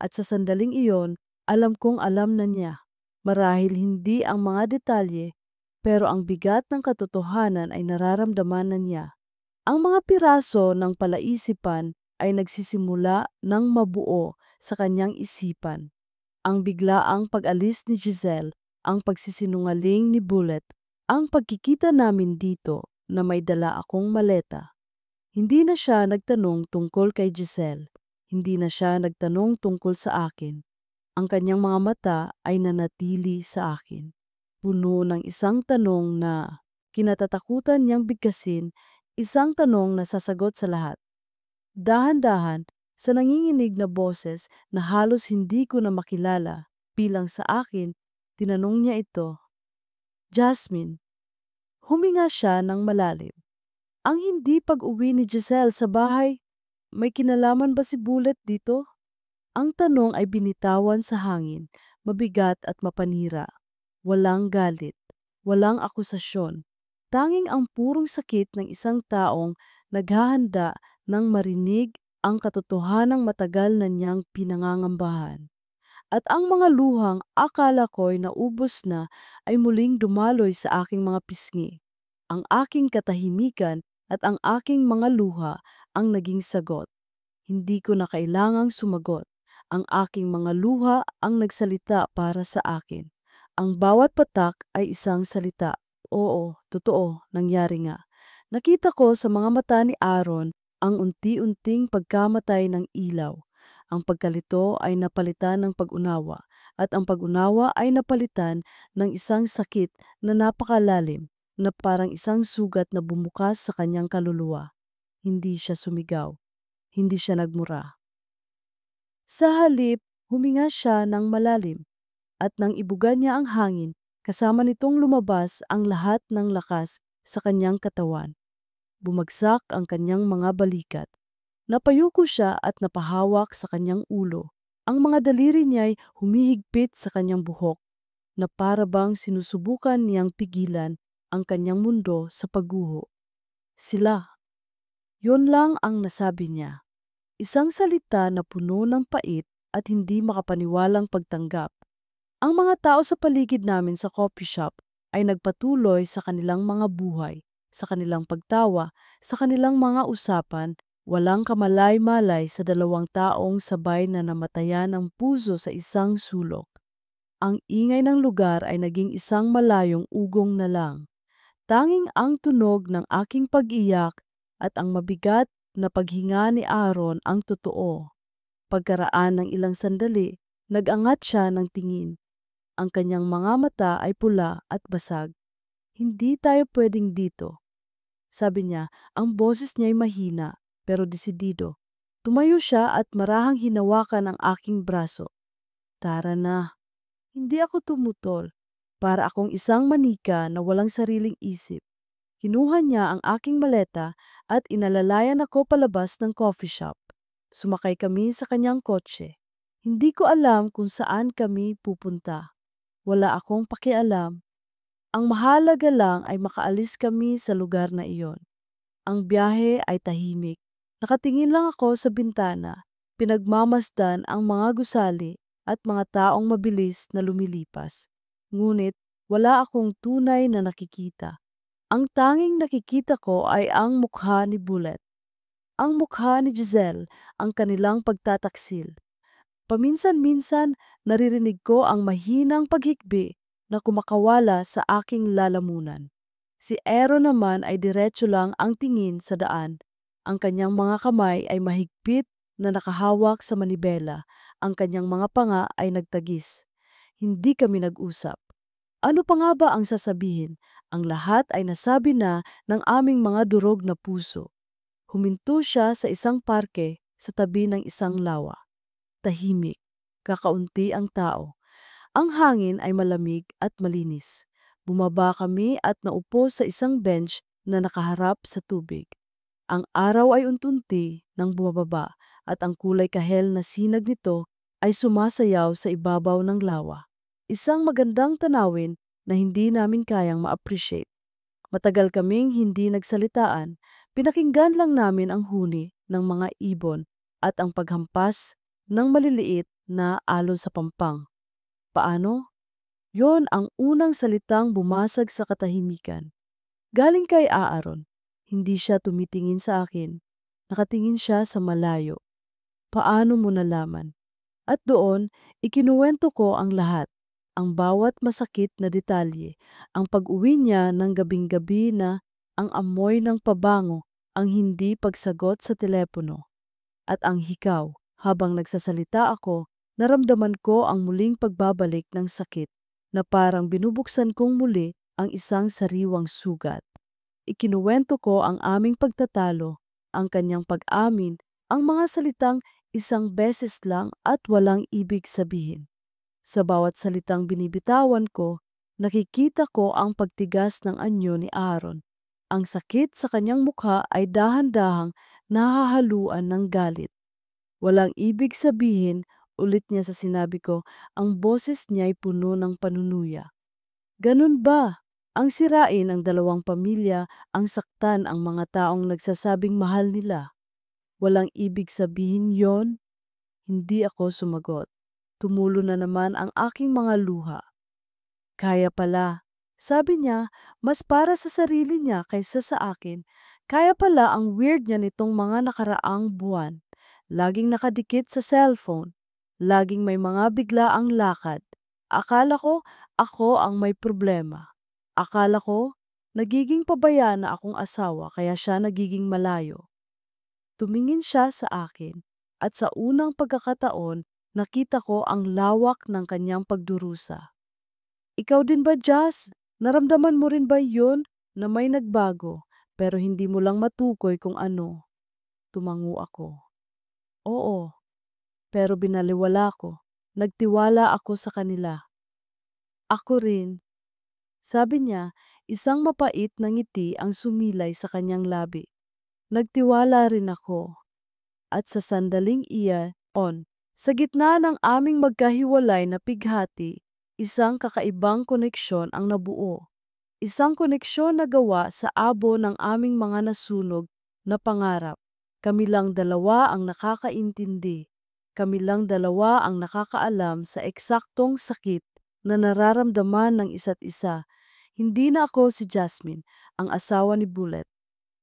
At sa sandaling iyon, alam kong alam na niya. Marahil hindi ang mga detalye, pero ang bigat ng katotohanan ay nararamdaman na niya. Ang mga piraso ng palaisipan ay nagsisimula ng mabuo sa kanyang isipan. Ang biglaang pag-alis ni Giselle, ang pagsisinungaling ni Bullet, ang pagkikita namin dito na may dala akong maleta. Hindi na siya nagtanong tungkol kay Giselle. Hindi na siya nagtanong tungkol sa akin. Ang kanyang mga mata ay nanatili sa akin. Puno ng isang tanong na kinatatakutan niyang bigkasin, isang tanong na sasagot sa lahat. Dahan-dahan, sa nanginginig na boses na halos hindi ko na makilala bilang sa akin, tinanong niya ito. Jasmine, huminga siya ng malalim. Ang hindi pag-uwi ni Giselle sa bahay, may kinalaman ba si Bullet dito? Ang tanong ay binitawan sa hangin, mabigat at mapanira. Walang galit, walang akusasyon. Tanging ang purong sakit ng isang taong naghahanda ng marinig ang katotohanang matagal na niyang pinangangambahan. At ang mga luhang akala ko'y naubos na ay muling dumaloy sa aking mga pisngi. Ang aking katahimikan at ang aking mga luha ang naging sagot. Hindi ko na kailangang sumagot. Ang aking mga luha ang nagsalita para sa akin. Ang bawat patak ay isang salita. Oo, totoo, nangyari nga. Nakita ko sa mga mata ni Aaron ang unti-unting pagkamatay ng ilaw. Ang pagkalito ay napalitan ng pag-unawa at ang pag-unawa ay napalitan ng isang sakit na napakalalim na parang isang sugat na bumukas sa kanyang kaluluwa. Hindi siya sumigaw. Hindi siya nagmura. Sa halip, huminga siya ng malalim at nang ibugan niya ang hangin, kasama nitong lumabas ang lahat ng lakas sa kanyang katawan. Bumagsak ang kanyang mga balikat. Napayuko siya at napahawak sa kanyang ulo. Ang mga daliri niya'y humihigpit sa kanyang buhok na para bang sinusubukan niyang pigilan ang kanyang mundo sa pagguho. Sila. Yon lang ang nasabi niya. Isang salita na puno ng pait at hindi makapaniwalang pagtanggap. Ang mga tao sa paligid namin sa coffee shop ay nagpatuloy sa kanilang mga buhay, sa kanilang pagtawa, sa kanilang mga usapan, walang kamalay-malay sa dalawang taong sabay na namatayan ng puso sa isang sulok. Ang ingay ng lugar ay naging isang malayong ugong na lang. Tanging ang tunog ng aking pag-iyak at ang mabigat na paghinga ni Aaron ang totoo. Pagkaraan ng ilang sandali, nag-angat siya ng tingin. Ang kanyang mga mata ay pula at basag. Hindi tayo pwedeng dito. Sabi niya, ang boses niya ay mahina pero desidido. Tumayo siya at marahang hinawakan ang aking braso. Tara na. Hindi ako tumutol. Para akong isang manika na walang sariling isip. Kinuha niya ang aking maleta at inalalayan ako palabas ng coffee shop. Sumakay kami sa kanyang kotse. Hindi ko alam kung saan kami pupunta. Wala akong pakialam. Ang mahalaga lang ay makaalis kami sa lugar na iyon. Ang biyahe ay tahimik. Nakatingin lang ako sa bintana. Pinagmamasdan ang mga gusali at mga taong mabilis na lumilipas. Ngunit wala akong tunay na nakikita. Ang tanging nakikita ko ay ang mukha ni Bullet, ang mukha ni Giselle, ang kanilang pagtataksil. Paminsan-minsan naririnig ko ang mahinang paghikbi na kumakawala sa aking lalamunan. Si Aaron naman ay diretso lang ang tingin sa daan. Ang kanyang mga kamay ay mahigpit na nakahawak sa manibela. Ang kanyang mga panga ay nagtagis. Hindi kami nag-usap. Ano pa nga ba ang sasabihin? Ang lahat ay nasabi na ng aming mga durog na puso. Huminto siya sa isang parke sa tabi ng isang lawa. Tahimik, kakaunti ang tao. Ang hangin ay malamig at malinis. Bumaba kami at naupo sa isang bench na nakaharap sa tubig. Ang araw ay untunti nang bumababa at ang kulay kahel na sinag nito ay sumasayaw sa ibabaw ng lawa. Isang magandang tanawin na hindi namin kayang ma-appreciate. Matagal kaming hindi nagsalitaan, pinakinggan lang namin ang huni ng mga ibon at ang paghampas ng maliliit na alon sa pampang. Paano? Yon ang unang salitang bumasag sa katahimikan. Galing kay Aaron. Hindi siya tumitingin sa akin. Nakatingin siya sa malayo. Paano mo nalaman? At doon, ikinuwento ko ang lahat. Ang bawat masakit na detalye. Ang pag-uwi niya ng gabing-gabi na ang amoy ng pabango, ang hindi pagsagot sa telepono. At ang hikaw, habang nagsasalita ako, naramdaman ko ang muling pagbabalik ng sakit na parang binubuksan kong muli ang isang sariwang sugat. Ikinuwento ko ang aming pagtatalo, ang kanyang pag-amin, ang mga salitang isang beses lang at walang ibig sabihin. Sa bawat salitang binibitawan ko, nakikita ko ang pagtigas ng anyo ni Aaron. Ang sakit sa kanyang mukha ay dahan-dahang nahahaluan ng galit. Walang ibig sabihin, ulit niya sa sinabi ko, ang boses niya ay puno ng panunuya. Ganun ba? Ang sirain ang dalawang pamilya, ang saktan ang mga taong nagsasabing mahal nila. Walang ibig sabihin yon? Hindi ako sumagot. Tumulo na naman ang aking mga luha. Kaya pala. Sabi niya, mas para sa sarili niya kaysa sa akin. Kaya pala ang weird niya nitong mga nakaraang buwan. Laging nakadikit sa cellphone. Laging may mga biglaang lakad. Akala ko ako ang may problema. Akala ko nagiging pabaya na akong asawa kaya siya nagiging malayo. Tumingin siya sa akin at sa unang pagkakataon nakita ko ang lawak ng kanyang pagdurusa. Ikaw din ba, Jazz? Naramdaman mo rin ba yun na may nagbago pero hindi mo lang matukoy kung ano? Tumango ako. Oo, pero binaliwala ko. Nagtiwala ako sa kanila. Ako rin. Sabi niya, isang mapait na ngiti ang sumilay sa kanyang labi. Nagtiwala rin ako. At sa sandaling iyon, sa gitna ng aming magkahiwalay na pighati, isang kakaibang koneksyon ang nabuo. Isang koneksyon na gawa sa abo ng aming mga nasunog na pangarap. Kami lang dalawa ang nakakaintindi. Kami lang dalawa ang nakakaalam sa eksaktong sakit na nararamdaman ng isa't isa. Hindi na ako si Jasmine, ang asawa ni Bullet.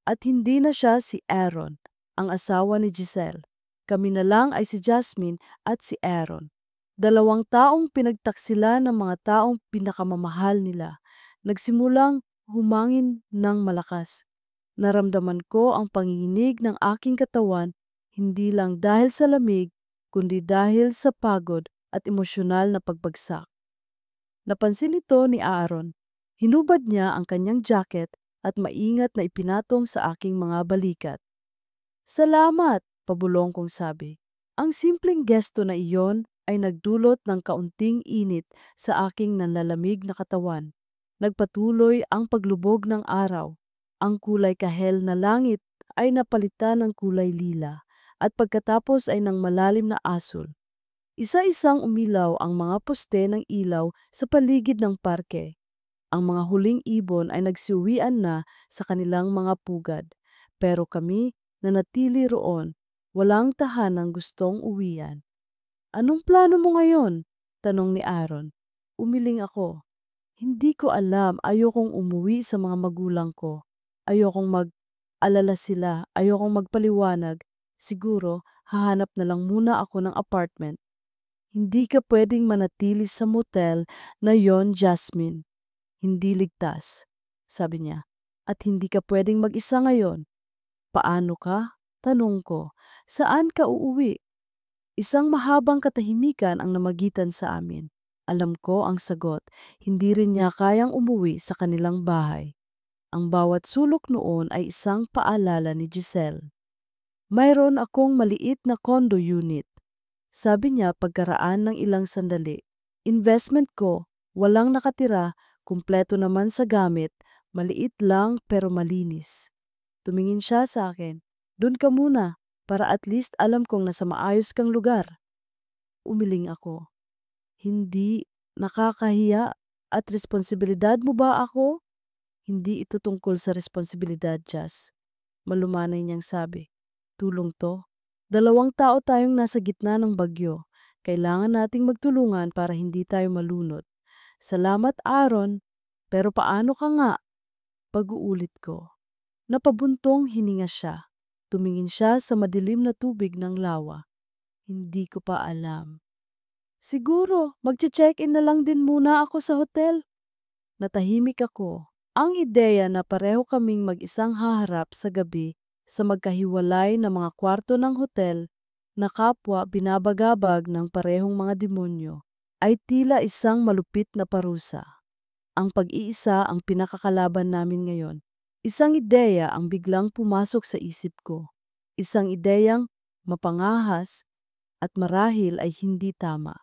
At hindi na siya si Aaron, ang asawa ni Giselle. Kami na lang ay si Jasmine at si Aaron. Dalawang taong pinagtaksila ng mga taong pinakamamahal nila. Nagsimulang humangin ng malakas. Naramdaman ko ang panginginig ng aking katawan hindi lang dahil sa lamig, kundi dahil sa pagod at emosyonal na pagbagsak. Napansin ito ni Aaron. Hinubad niya ang kanyang jacket at maingat na ipinatong sa aking mga balikat. Salamat, pabulong kong sabi. Ang simpleng gesto na iyon ay nagdulot ng kaunting init sa aking nanlalamig na katawan. Nagpatuloy ang paglubog ng araw. Ang kulay kahel na langit ay napalitan ng kulay lila at pagkatapos ay ng malalim na asul. Isa-isang umilaw ang mga poste ng ilaw sa paligid ng parke. Ang mga huling ibon ay nagsiuwian na sa kanilang mga pugad. Pero kami nanatili roon, walang tahanang gustong uwian. Anong plano mo ngayon? Tanong ni Aaron. Umiling ako. Hindi ko alam, ayokong umuwi sa mga magulang ko. Ayokong mag-alala sila, ayokong magpaliwanag. Siguro, hahanap na lang muna ako ng apartment. Hindi ka pwedeng manatili sa motel na yon, Jasmine. Hindi ligtas, sabi niya. At hindi ka pwedeng mag-isa ngayon. Paano ka? Tanong ko. Saan ka uuwi? Isang mahabang katahimikan ang namagitan sa amin. Alam ko ang sagot, hindi rin niya kayang umuwi sa kanilang bahay. Ang bawat sulok noon ay isang paalala ni Giselle. Mayroon akong maliit na condo unit. Sabi niya pagkaraan ng ilang sandali. Investment ko, walang nakatira, kumpleto naman sa gamit, maliit lang pero malinis. Tumingin siya sa akin. Doon ka muna, para at least alam kong nasa maayos kang lugar. Umiling ako. Hindi, nakakahiya at responsibilidad mo ba ako? Hindi ito tungkol sa responsibilidad, Jazz. Malumanay niyang sabi. Tulong to. 2 tao tayong nasa gitna ng bagyo. Kailangan nating magtulungan para hindi tayo malunod. Salamat, Aaron. Pero paano ka nga? Pag-uulit ko. Napabuntong hininga siya. Tumingin siya sa madilim na tubig ng lawa. Hindi ko pa alam. Siguro, magche-check-in na lang din muna ako sa hotel. Natahimik ako. Ang ideya na pareho kaming mag-isang haharap sa gabi sa magkahiwalay na mga kwarto ng hotel na kapwa binabagabag ng parehong mga demonyo ay tila isang malupit na parusa. Ang pag-iisa ang pinakakalaban namin ngayon. Isang ideya ang biglang pumasok sa isip ko. Isang ideyang mapangahas at marahil ay hindi tama.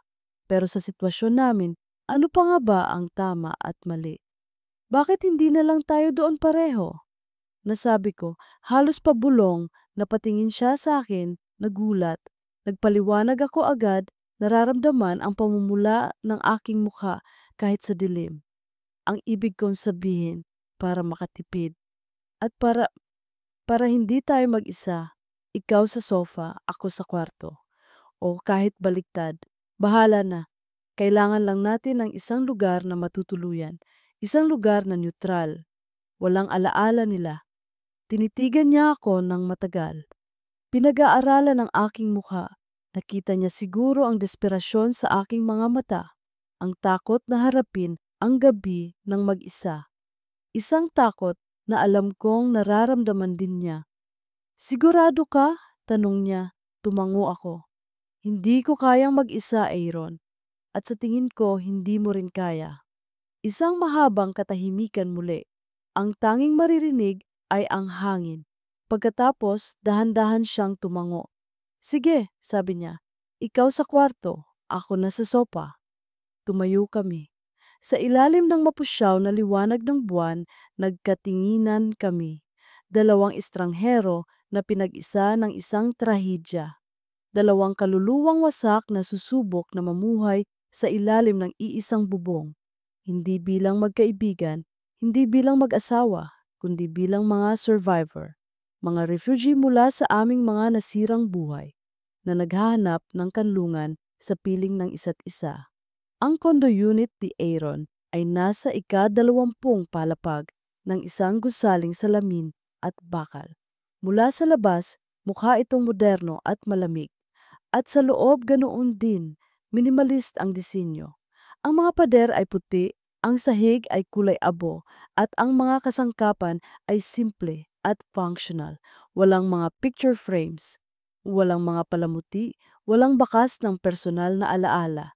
Pero sa sitwasyon namin, ano pa nga ba ang tama at mali? Bakit hindi na lang tayo doon pareho? Nasabi ko, halos pabulong, napatingin siya sa akin, nagulat. Nagpaliwanag ako agad, nararamdaman ang pamumula ng aking mukha kahit sa dilim. Ang ibig kong sabihin, para makatipid. At para hindi tayo mag-isa, ikaw sa sofa, ako sa kwarto. O kahit baliktad, bahala na. Kailangan lang natin ng isang lugar na matutuluyan. Isang lugar na neutral. Walang alaala nila. Tinitigan niya ako ng matagal. Pinag-aaralan ng aking mukha. Nakita niya siguro ang desperasyon sa aking mga mata. Ang takot na harapin ang gabi ng mag-isa. Isang takot na alam kong nararamdaman din niya. Sigurado ka? Tanong niya. Tumango ako. Hindi ko kayang mag-isa, Aaron. At sa tingin ko, hindi mo rin kaya. Isang mahabang katahimikan muli. Ang tanging maririnig ay ang hangin. Pagkatapos, dahan-dahan siyang tumango. Sige, sabi niya. Ikaw sa kwarto, ako na sa sopa. Tumayo kami. Sa ilalim ng mapusyaw na liwanag ng buwan, nagkatinginan kami. 2 estranghero na pinag-isa ng isang trahedya. 2 kaluluwang wasak na susubok na mamuhay sa ilalim ng iisang bubong. Hindi bilang magkaibigan, hindi bilang mag-asawa, kundi bilang mga survivor. Mga refugee mula sa aming mga nasirang buhay na naghahanap ng kanlungan sa piling ng isa't isa. Ang condo unit ni Aaron ay nasa ika-20 palapag ng isang gusaling salamin at bakal. Mula sa labas, mukha itong moderno at malamig. At sa loob ganoon din, minimalist ang disenyo. Ang mga pader ay puti, ang sahig ay kulay abo, at ang mga kasangkapan ay simple at functional. Walang mga picture frames, walang mga palamuti, walang bakas ng personal na alaala.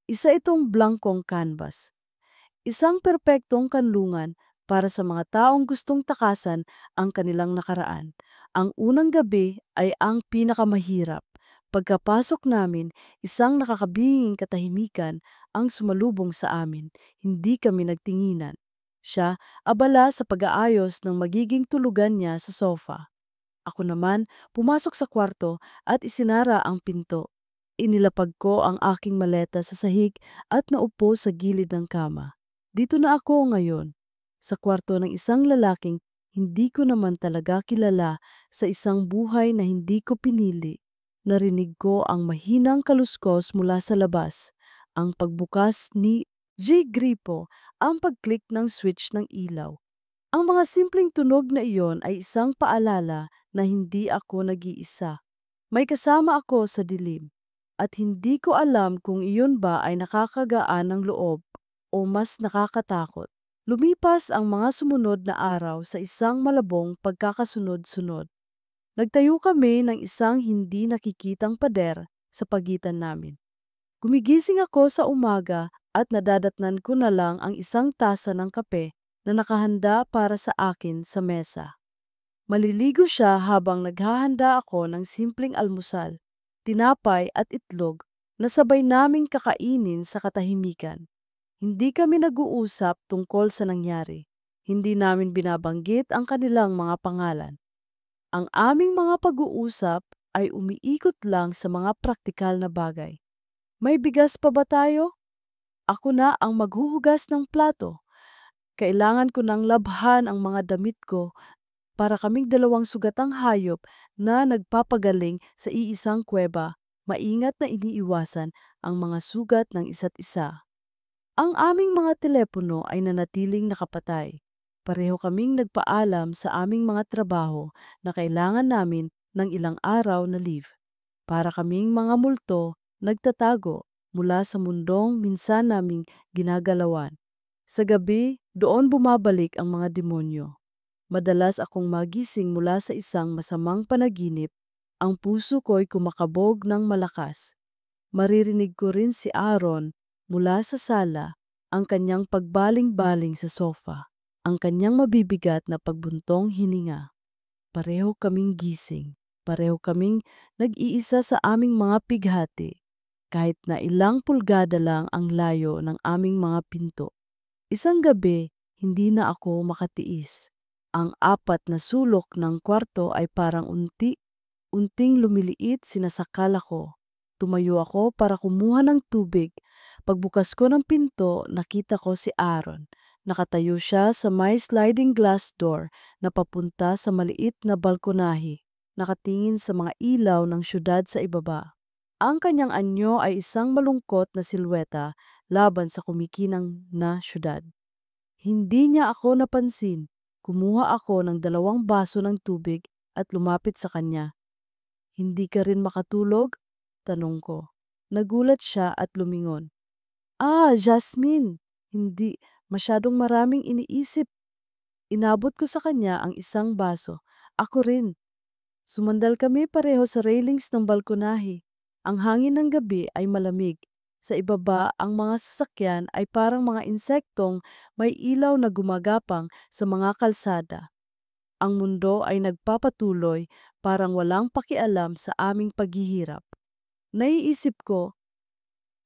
Isa itong blankong canvas. Isang perpektong kanlungan para sa mga taong gustong takasan ang kanilang nakaraan. Ang unang gabi ay ang pinakamahirap. Pagkapasok namin, isang nakakabinging katahimikan ang sumalubong sa amin. Hindi kami nagtinginan. Siya, abala sa pag-aayos ng magiging tulugan niya sa sofa. Ako naman, pumasok sa kwarto at isinara ang pinto. Inilapag ko ang aking maleta sa sahig at naupo sa gilid ng kama. Dito na ako ngayon, sa kwarto ng isang lalaking hindi ko naman talaga kilala, sa isang buhay na hindi ko pinili. narinig ko ang mahinang kaluskos mula sa labas, ang pagbukas ni J. Gripo, ang pag-click ng switch ng ilaw. Ang mga simpleng tunog na iyon ay isang paalala na hindi ako nag-iisa. May kasama ako sa dilim, at hindi ko alam kung iyon ba ay nakakagaan ng loob o mas nakakatakot. Lumipas ang mga sumunod na araw sa isang malabong pagkakasunod-sunod. Nagtayo kami ng isang hindi nakikitang pader sa pagitan namin. Gumigising ako sa umaga at nadadatnan ko na lang ang isang tasa ng kape na nakahanda para sa akin sa mesa. Maliligo siya habang naghahanda ako ng simpleng almusal, tinapay at itlog na sabay naming kakainin sa katahimikan. Hindi kami nag-uusap tungkol sa nangyari. Hindi namin binabanggit ang kanilang mga pangalan. Ang aming mga pag-uusap ay umiikot lang sa mga praktikal na bagay. May bigas pa ba tayo? Ako na ang maghuhugas ng plato. Kailangan ko nang labhan ang mga damit ko para kaming dalawang sugatang hayop na nagpapagaling sa iisang kuweba, maingat na iniiwasan ang mga sugat ng isa't isa. Ang aming mga telepono ay nanatiling nakapatay. Pareho kaming nagpaalam sa aming mga trabaho na kailangan namin ng ilang araw na leave. Para kaming mga multo nagtatago mula sa mundong minsan naming ginagalawan. Sa gabi, doon bumabalik ang mga demonyo. Madalas akong magising mula sa isang masamang panaginip, ang puso ko'y kumakabog ng malakas. Maririnig ko rin si Aaron mula sa sala, ang kanyang pagbaling-baling sa sofa, ang kanyang mabibigat na pagbuntong hininga. Pareho kaming gising, pareho kaming nag-iisa sa aming mga pighati, kahit na ilang pulgada lang ang layo ng aming mga pinto. Isang gabi, hindi na ako makatiis. Ang apat na sulok ng kwarto ay parang unting lumiliit, sinasakal ako. Tumayo ako para kumuha ng tubig. Pagbukas ko ng pinto, nakita ko si Aaron. Nakatayo siya sa may sliding glass door na papunta sa maliit na balkonahe, nakatingin sa mga ilaw ng syudad sa ibaba. Ang kanyang anyo ay isang malungkot na silweta laban sa kumikinang na syudad. Hindi niya ako napansin. Kumuha ako ng 2 baso ng tubig at lumapit sa kanya. "Hindi ka rin makatulog?" tanong ko. Nagulat siya at lumingon. "Ah, Jasmine, hindi. Masyadong maraming iniisip." Inabot ko sa kanya ang isang baso. "Ako rin." Sumandal kami pareho sa railings ng balkonahe. Ang hangin ng gabi ay malamig. Sa ibaba, ang mga sasakyan ay parang mga insektong may ilaw na gumagapang sa mga kalsada. Ang mundo ay nagpapatuloy, parang walang pakialam sa aming paghihirap. Naiisip ko,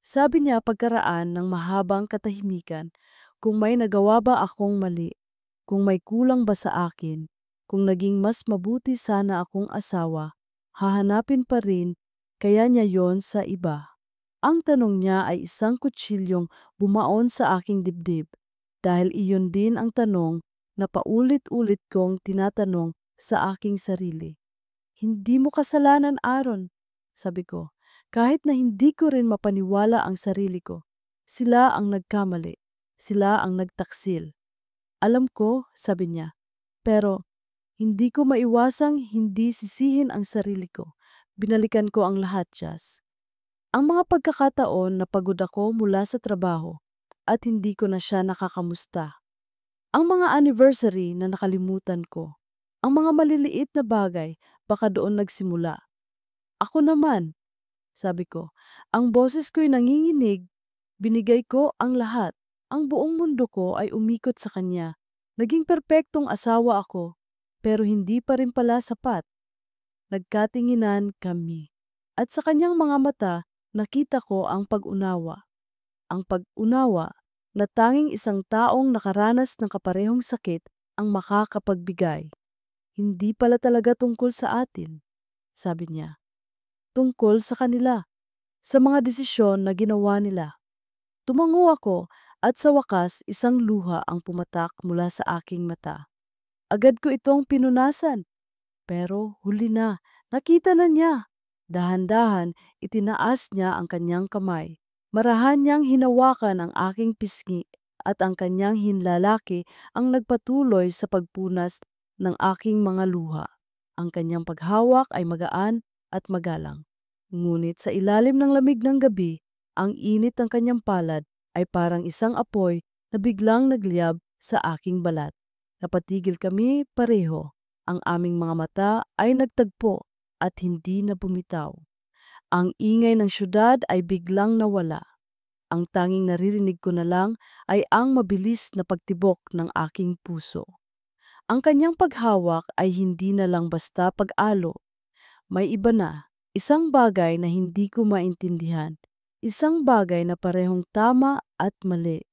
sabi niya pagkaraan ng mahabang katahimikan, kung may nagawa ba akong mali, kung may kulang ba sa akin, kung naging mas mabuti sana akong asawa, hahanapin pa rin kaya niya yon sa iba. Ang tanong niya ay isang kutsilyong bumaon sa aking dibdib, dahil iyon din ang tanong na paulit-ulit kong tinatanong sa aking sarili. "Hindi mo kasalanan, Aaron," sabi ko, kahit na hindi ko rin mapaniwala ang sarili ko. Sila ang nagkamali, sila ang nagtaksil. "Alam ko," sabi niya, "pero hindi ko maiwasang hindi sisihin ang sarili ko." Binalikan ko ang lahat, Jazz. Ang mga pagkakataon na pagod ako mula sa trabaho at hindi ko na siya nakakamusta. Ang mga anniversary na nakalimutan ko. Ang mga maliliit na bagay, baka doon nagsimula. "Ako naman," sabi ko. Ang boses ko'y nanginginig. Binigay ko ang lahat. Ang buong mundo ko ay umikot sa kanya. Naging perpektong asawa ako, pero hindi pa rin pala sapat. Nagkatinginan kami. At sa kanyang mga mata, nakita ko ang pag-unawa. Ang pag-unawa na tanging isang taong nakaranas ng kaparehong sakit ang makakapagbigay. "Hindi pala talaga tungkol sa atin," sabi niya. "Tungkol sa kanila, sa mga desisyon na ginawa nila." Tumango ako at sa wakas isang luha ang pumatak mula sa aking mata. Agad ko itong pinunasan, pero huli na, nakita na niya. Dahan-dahan, itinaas niya ang kanyang kamay. Marahan niyang hinawakan ang aking pisngi at ang kanyang hinlalaki ang nagpatuloy sa pagpunas ng aking mga luha. Ang kanyang paghawak ay magaan at magalang. Ngunit sa ilalim ng lamig ng gabi, ang init ng kanyang palad ay parang isang apoy na biglang nagliyab sa aking balat. Napatigil kami pareho. Ang aming mga mata ay nagtagpo at hindi na bumitaw. Ang ingay ng syudad ay biglang nawala. Ang tanging naririnig ko na lang ay ang mabilis na pagtibok ng aking puso. Ang kanyang paghawak ay hindi na lang basta pag-alo. May iba na, isang bagay na hindi ko maintindihan, isang bagay na parehong tama at mali.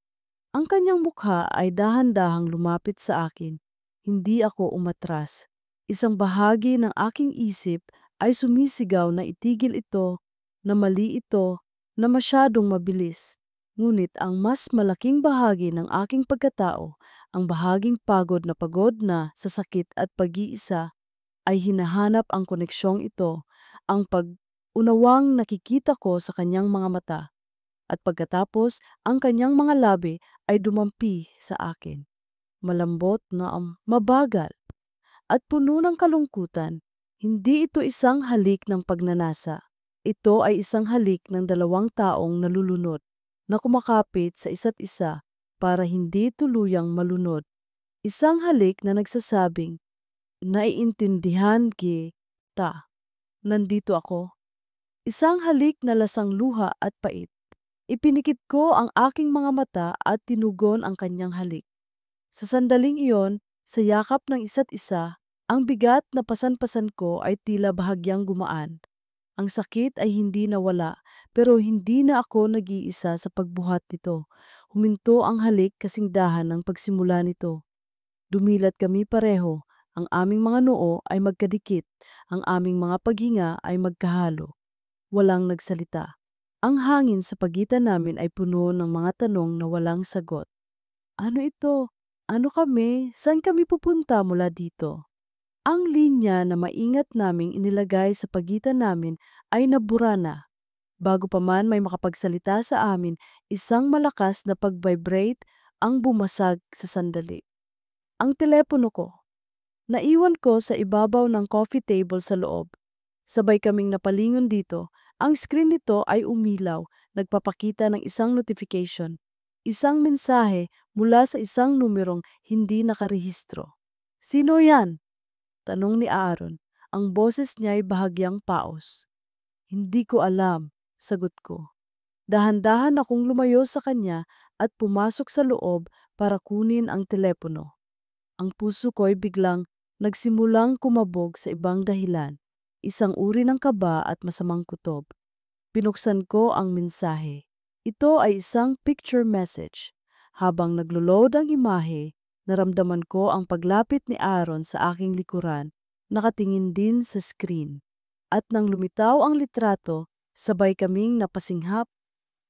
Ang kanyang mukha ay dahan-dahang lumapit sa akin. Hindi ako umatras. Isang bahagi ng aking isip ay sumisigaw na itigil ito, na mali ito, na masyadong mabilis. Ngunit ang mas malaking bahagi ng aking pagkatao, ang bahaging pagod na sa sakit at pag-iisa, ay hinahanap ang koneksyong ito, ang pag-unawang nakikita ko sa kanyang mga mata. At pagkatapos, ang kanyang mga labi ay dumampi sa akin. Malambot na mabagal at puno ng kalungkutan. Hindi ito isang halik ng pagnanasa. Ito ay isang halik ng dalawang taong nalulunod na kumakapit sa isa't isa para hindi tuluyang malunod. Isang halik na nagsasabing, naiintindihan kita. Nandito ako. Isang halik na lasang luha at pait. Ipinikit ko ang aking mga mata at tinugon ang kanyang halik. Sa sandaling iyon, sa yakap ng isa't isa, ang bigat na pasan-pasan ko ay tila bahagyang gumaan. Ang sakit ay hindi nawala, pero hindi na ako nag-iisa sa pagbuhat nito. Huminto ang halik kasing dahan ng pagsimula nito. Dumilat kami pareho, ang aming mga noo ay magkadikit, ang aming mga paghinga ay magkahalo. Walang nagsalita. Ang hangin sa pagitan namin ay puno ng mga tanong na walang sagot. Ano ito? Ano kami? Saan kami pupunta mula dito? Ang linya na maingat naming inilagay sa pagitan namin ay nabura na. Bago pa man may makapagsalita sa amin, isang malakas na pag-vibrate ang bumasag sa sandali. Ang telepono ko. Naiwan ko sa ibabaw ng coffee table sa loob. Sabay kaming napalingon dito. Ang screen nito ay umilaw, nagpapakita ng isang notification. Isang mensahe mula sa isang numerong hindi nakarehistro. Sino yan? Tanong ni Aaron. Ang boses niya ay bahagyang paos. Hindi ko alam, sagot ko. Dahan-dahan akong lumayo sa kanya at pumasok sa loob para kunin ang telepono. Ang puso ko ay biglang nagsimulang kumabog sa ibang dahilan. Isang uri ng kaba at masamang kutob. Binuksan ko ang mensahe. Ito ay isang picture message. Habang naglo-load ang imahe, naramdaman ko ang paglapit ni Aaron sa aking likuran, nakatingin din sa screen. At nang lumitaw ang litrato, sabay kaming napasinghap.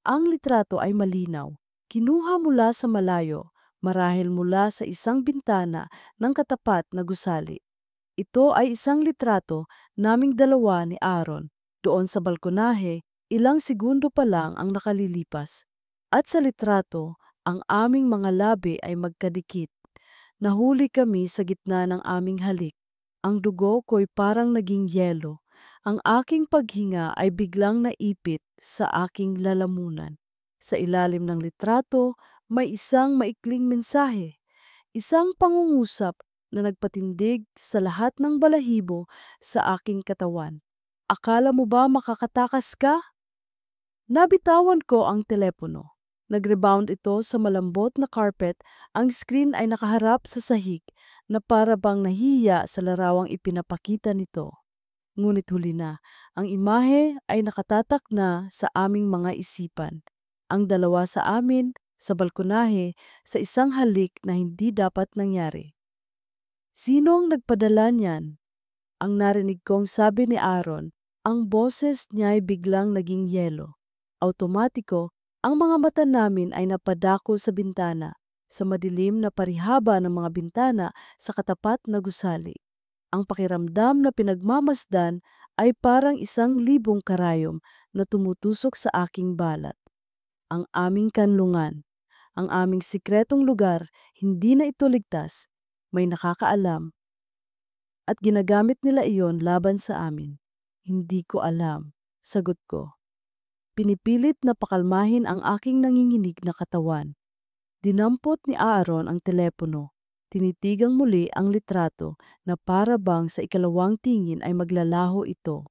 Ang litrato ay malinaw. Kinuha mula sa malayo, marahil mula sa isang bintana ng katapat na gusali. Ito ay isang litrato naming dalawa ni Aaron. Doon sa balkonahe, ilang segundo pa lang ang nakalilipas. At sa litrato, ang aming mga labi ay magkadikit. Nahuli kami sa gitna ng aming halik. Ang dugo ko'y parang naging yelo. Ang aking paghinga ay biglang naipit sa aking lalamunan. Sa ilalim ng litrato, may isang maikling mensahe. Isang pangungusap na nagpatindig sa lahat ng balahibo sa aking katawan. Akala mo ba makakatakas ka? Nabitawan ko ang telepono. Nag-rebound ito sa malambot na carpet, ang screen ay nakaharap sa sahig na para bang nahihiya sa larawang ipinapakita nito. Ngunit huli na, ang imahe ay nakatatak na sa aming mga isipan. Ang dalawa sa amin, sa balkonahe, sa isang halik na hindi dapat nangyari. Sino ang nagpadala niyan? Ang narinig kong sabi ni Aaron, ang boses niya ay biglang naging yelo. Automatiko, ang mga mata namin ay napadako sa bintana, sa madilim na parihaba ng mga bintana sa katapat na gusali. Ang pakiramdam na pinagmamasdan ay parang 1,000 karayom na tumutusok sa aking balat. Ang aming kanlungan, ang aming sikretong lugar, hindi na ito ligtas. May nakakaalam at ginagamit nila iyon laban sa amin. Hindi ko alam, sagot ko. Pinipilit na pakalmahin ang aking nanginginig na katawan. Dinampot ni Aaron ang telepono. Tinitigang muli ang litrato na para bang sa ikalawang tingin ay maglalaho ito.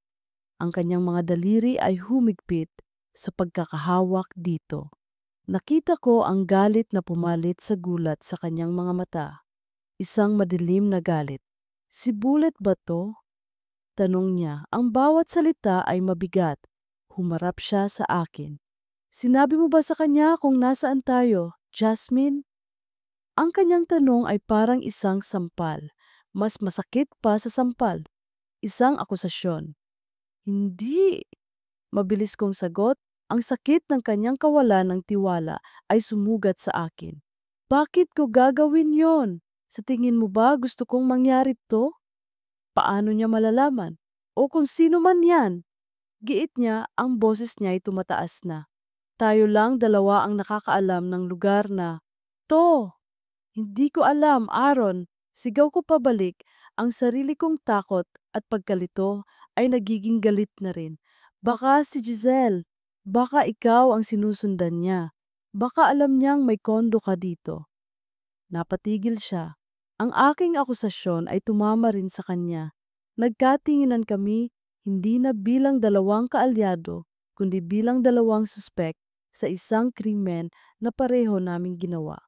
Ang kanyang mga daliri ay humigpit sa pagkakahawak dito. Nakita ko ang galit na pumalit sa gulat sa kanyang mga mata. Isang madilim na galit. Si Bullet ba to? Tanong niya. Ang bawat salita ay mabigat. Humarap siya sa akin. Sinabi mo ba sa kanya kung nasaan tayo, Jasmine? Ang kanyang tanong ay parang isang sampal. Mas masakit pa sa sampal. Isang akusasyon. Hindi. Mabilis kong sagot, ang sakit ng kanyang kawalan ng tiwala ay sumugat sa akin. Bakit ko gagawin yon? Sa tingin mo ba gusto kong mangyari to? Paano niya malalaman? O kung sino man yan? Giit niya, ang boses niya ay tumataas na. Tayo lang dalawa ang nakakaalam ng lugar na, to! Hindi ko alam, Aaron. Sigaw ko pabalik, ang sarili kong takot at pagkalito ay nagiging galit na rin. Baka si Giselle, baka ikaw ang sinusundan niya. Baka alam niyang may kondo ka dito. Napatigil siya. Ang aking akusasyon ay tumama rin sa kanya. Nagkatinginan kami, hindi na bilang dalawang kaalyado, kundi bilang dalawang suspek sa isang krimen na pareho naming ginawa.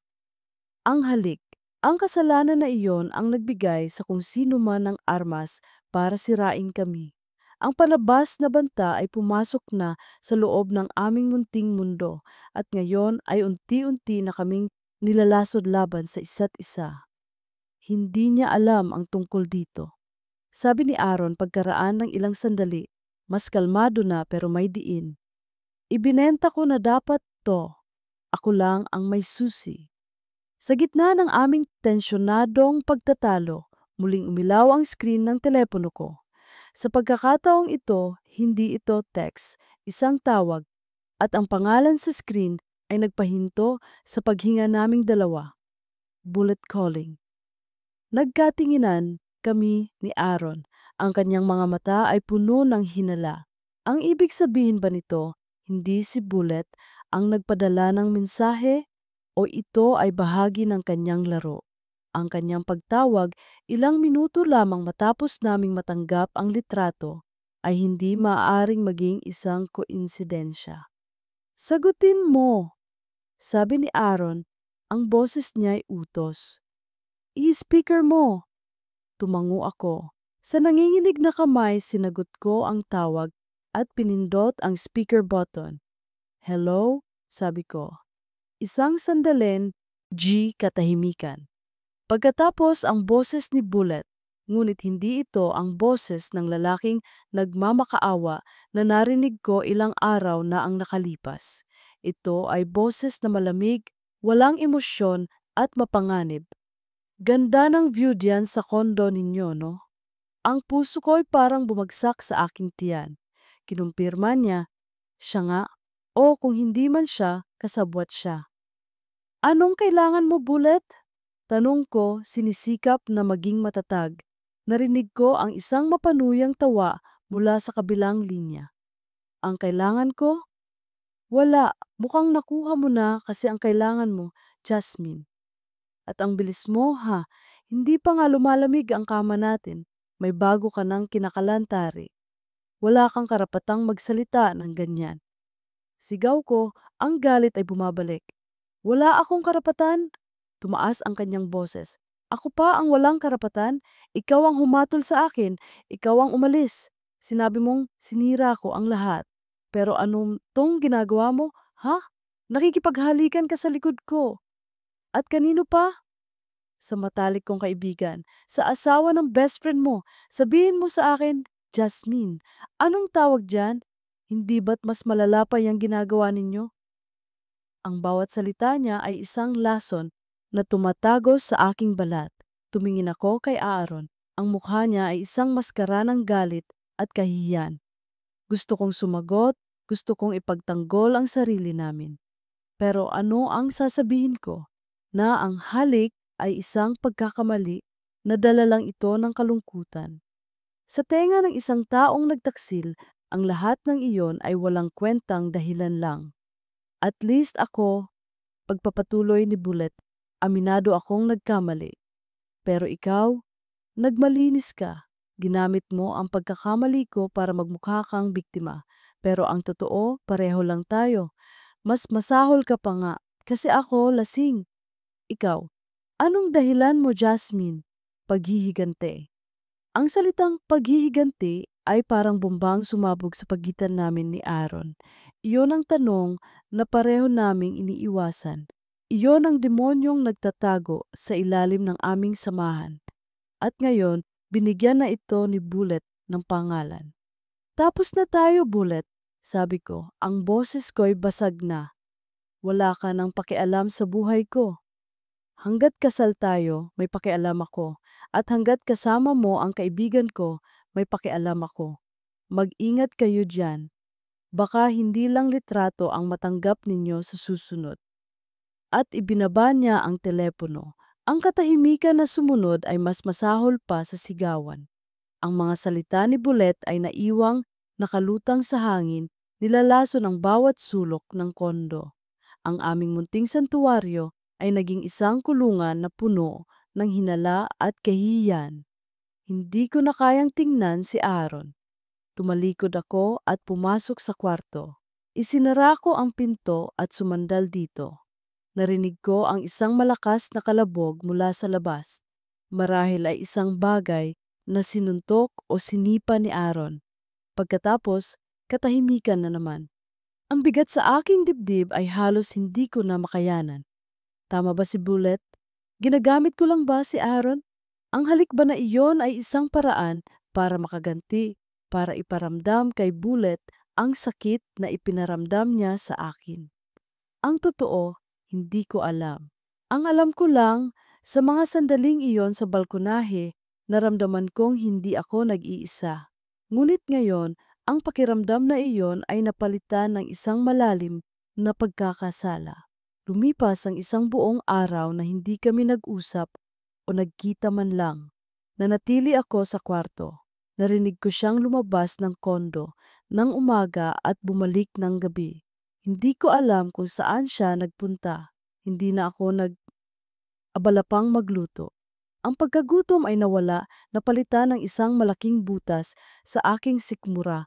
Ang halik, ang kasalanan na iyon ang nagbigay sa kung sino man ng armas para sirain kami. Ang palabas na banta ay pumasok na sa loob ng aming munting mundo at ngayon ay unti-unti na kaming nilalasod laban sa isa't isa. Hindi niya alam ang tungkol dito. Sabi ni Aaron pagkaraan ng ilang sandali, mas kalmado na pero may diin. Ibinenta ko na dapat to. Ako lang ang may susi. Sa gitna ng aming tensyonadong pagtatalo, muling umilaw ang screen ng telepono ko. Sa pagkakataong ito, hindi ito text, isang tawag, at ang pangalan sa screen ay nagpahinto sa paghinga naming dalawa. Bullet calling. Nagkatinginan kami ni Aaron. Ang kanyang mga mata ay puno ng hinala. Ang ibig sabihin ba nito, hindi si Bullet ang nagpadala ng mensahe o ito ay bahagi ng kanyang laro? Ang kanyang pagtawag ilang minuto lamang matapos naming matanggap ang litrato ay hindi maaaring maging isang koinsidensya. Sagutin mo, sabi ni Aaron, ang boses niya ay utos. I-speaker mo. Tumango ako. Sa nanginginig na kamay, sinagot ko ang tawag at pinindot ang speaker button. Hello? Sabi ko. Isang sandalin, katahimikan. Pagkatapos ang boses ni Bullet, ngunit hindi ito ang boses ng lalaking nagmamakaawa na narinig ko ilang araw na ang nakalipas. Ito ay boses na malamig, walang emosyon at mapanganib. Ganda ng view diyan sa kondo ninyo, no? Ang puso ko ay parang bumagsak sa aking tiyan. Kinumpirma niya, siya nga, o kung hindi man siya, kasabwat siya. Anong kailangan mo, Bullet? Tanong ko, sinisikap na maging matatag. Narinig ko ang isang mapanuyang tawa mula sa kabilang linya. Ang kailangan ko? Wala, mukhang nakuha mo na kasi ang kailangan mo, Jasmine. At ang bilis mo, ha? Hindi pa nga lumalamig ang kama natin. May bago ka ng kinakalantari. Wala kang karapatang magsalita ng ganyan. Sigaw ko, ang galit ay bumabalik. Wala akong karapatan. Tumaas ang kanyang boses. Ako pa ang walang karapatan? Ikaw ang humatol sa akin. Ikaw ang umalis. Sinabi mong sinira ko ang lahat. Pero anong tong ginagawa mo? Ha? Nakikipaghalikan ka sa likod ko. At kanino pa? Sa matalik kong kaibigan, sa asawa ng best friend mo. Sabihin mo sa akin, Jasmine, anong tawag dyan? Hindi ba't mas malala pa yung ginagawa ninyo? Ang bawat salita niya ay isang lason na tumatagos sa aking balat. Tumingin ako kay Aaron. Ang mukha niya ay isang maskara ng galit at kahihiyan. Gusto kong sumagot, gusto kong ipagtanggol ang sarili namin. Pero ano ang sasabihin ko? Na ang halik ay isang pagkakamali na dala lang ito ng kalungkutan. Sa tenga ng isang taong nagtaksil, ang lahat ng iyon ay walang kwentang dahilan lang. At least ako, pagpapatuloy ni Bullet, aminado akong nagkamali. Pero ikaw, nagmalinis ka. Ginamit mo ang pagkakamali ko para magmukha kang biktima. Pero ang totoo, pareho lang tayo. Mas masahol ka pa nga kasi ako lasing. Ikaw, anong dahilan mo, Jasmine? Paghihigante. Ang salitang paghihiganti ay parang bumbang sumabog sa pagitan namin ni Aaron. Iyon ang tanong na pareho naming iniiwasan. Iyon ang demonyong nagtatago sa ilalim ng aming samahan. At ngayon, binigyan na ito ni Bullet ng pangalan. Tapos na tayo, Bullet. Sabi ko, ang boses ko'y basag na. Wala ka nang pakialam sa buhay ko. Hanggat kasal tayo, may pakialam ako. At hanggat kasama mo ang kaibigan ko, may pakialam ako. Mag-ingat kayo diyan. Baka hindi lang litrato ang matanggap ninyo sa susunod. At ibinaba niya ang telepono. Ang katahimikan na sumunod ay mas masahol pa sa sigawan. Ang mga salita ni Bullet ay naiwang nakalutang sa hangin, nilalaso ng bawat sulok ng kondo. Ang aming munting santuwaryo ay naging isang kulungan na puno ng hinala at kahihiyan. Hindi ko na kayang tingnan si Aaron. Tumalikod ako at pumasok sa kwarto. Isinara ko ang pinto at sumandal dito. Narinig ko ang isang malakas na kalabog mula sa labas. Marahil ay isang bagay na sinuntok o sinipa ni Aaron. Pagkatapos, katahimikan na naman. Ang bigat sa aking dibdib ay halos hindi ko na makayanan. Tama ba si Bullet? Ginagamit ko lang ba si Aaron? Ang halik ba na iyon ay isang paraan para makaganti, para iparamdam kay Bullet ang sakit na ipinaramdam niya sa akin? Ang totoo, hindi ko alam. Ang alam ko lang, sa mga sandaling iyon sa balkonahe, naramdaman kong hindi ako nag-iisa. Ngunit ngayon, ang pakiramdam na iyon ay napalitan ng isang malalim na pagkakasala. Lumipas ang isang buong araw na hindi kami nag-usap o nagkita man lang. Nanatili ako sa kwarto. Narinig ko siyang lumabas ng kondo ng umaga at bumalik ng gabi. Hindi ko alam kung saan siya nagpunta. Hindi na ako nag-abala pang magluto. Ang pagkagutom ay nawala, napalitan ng isang malaking butas sa aking sikmura.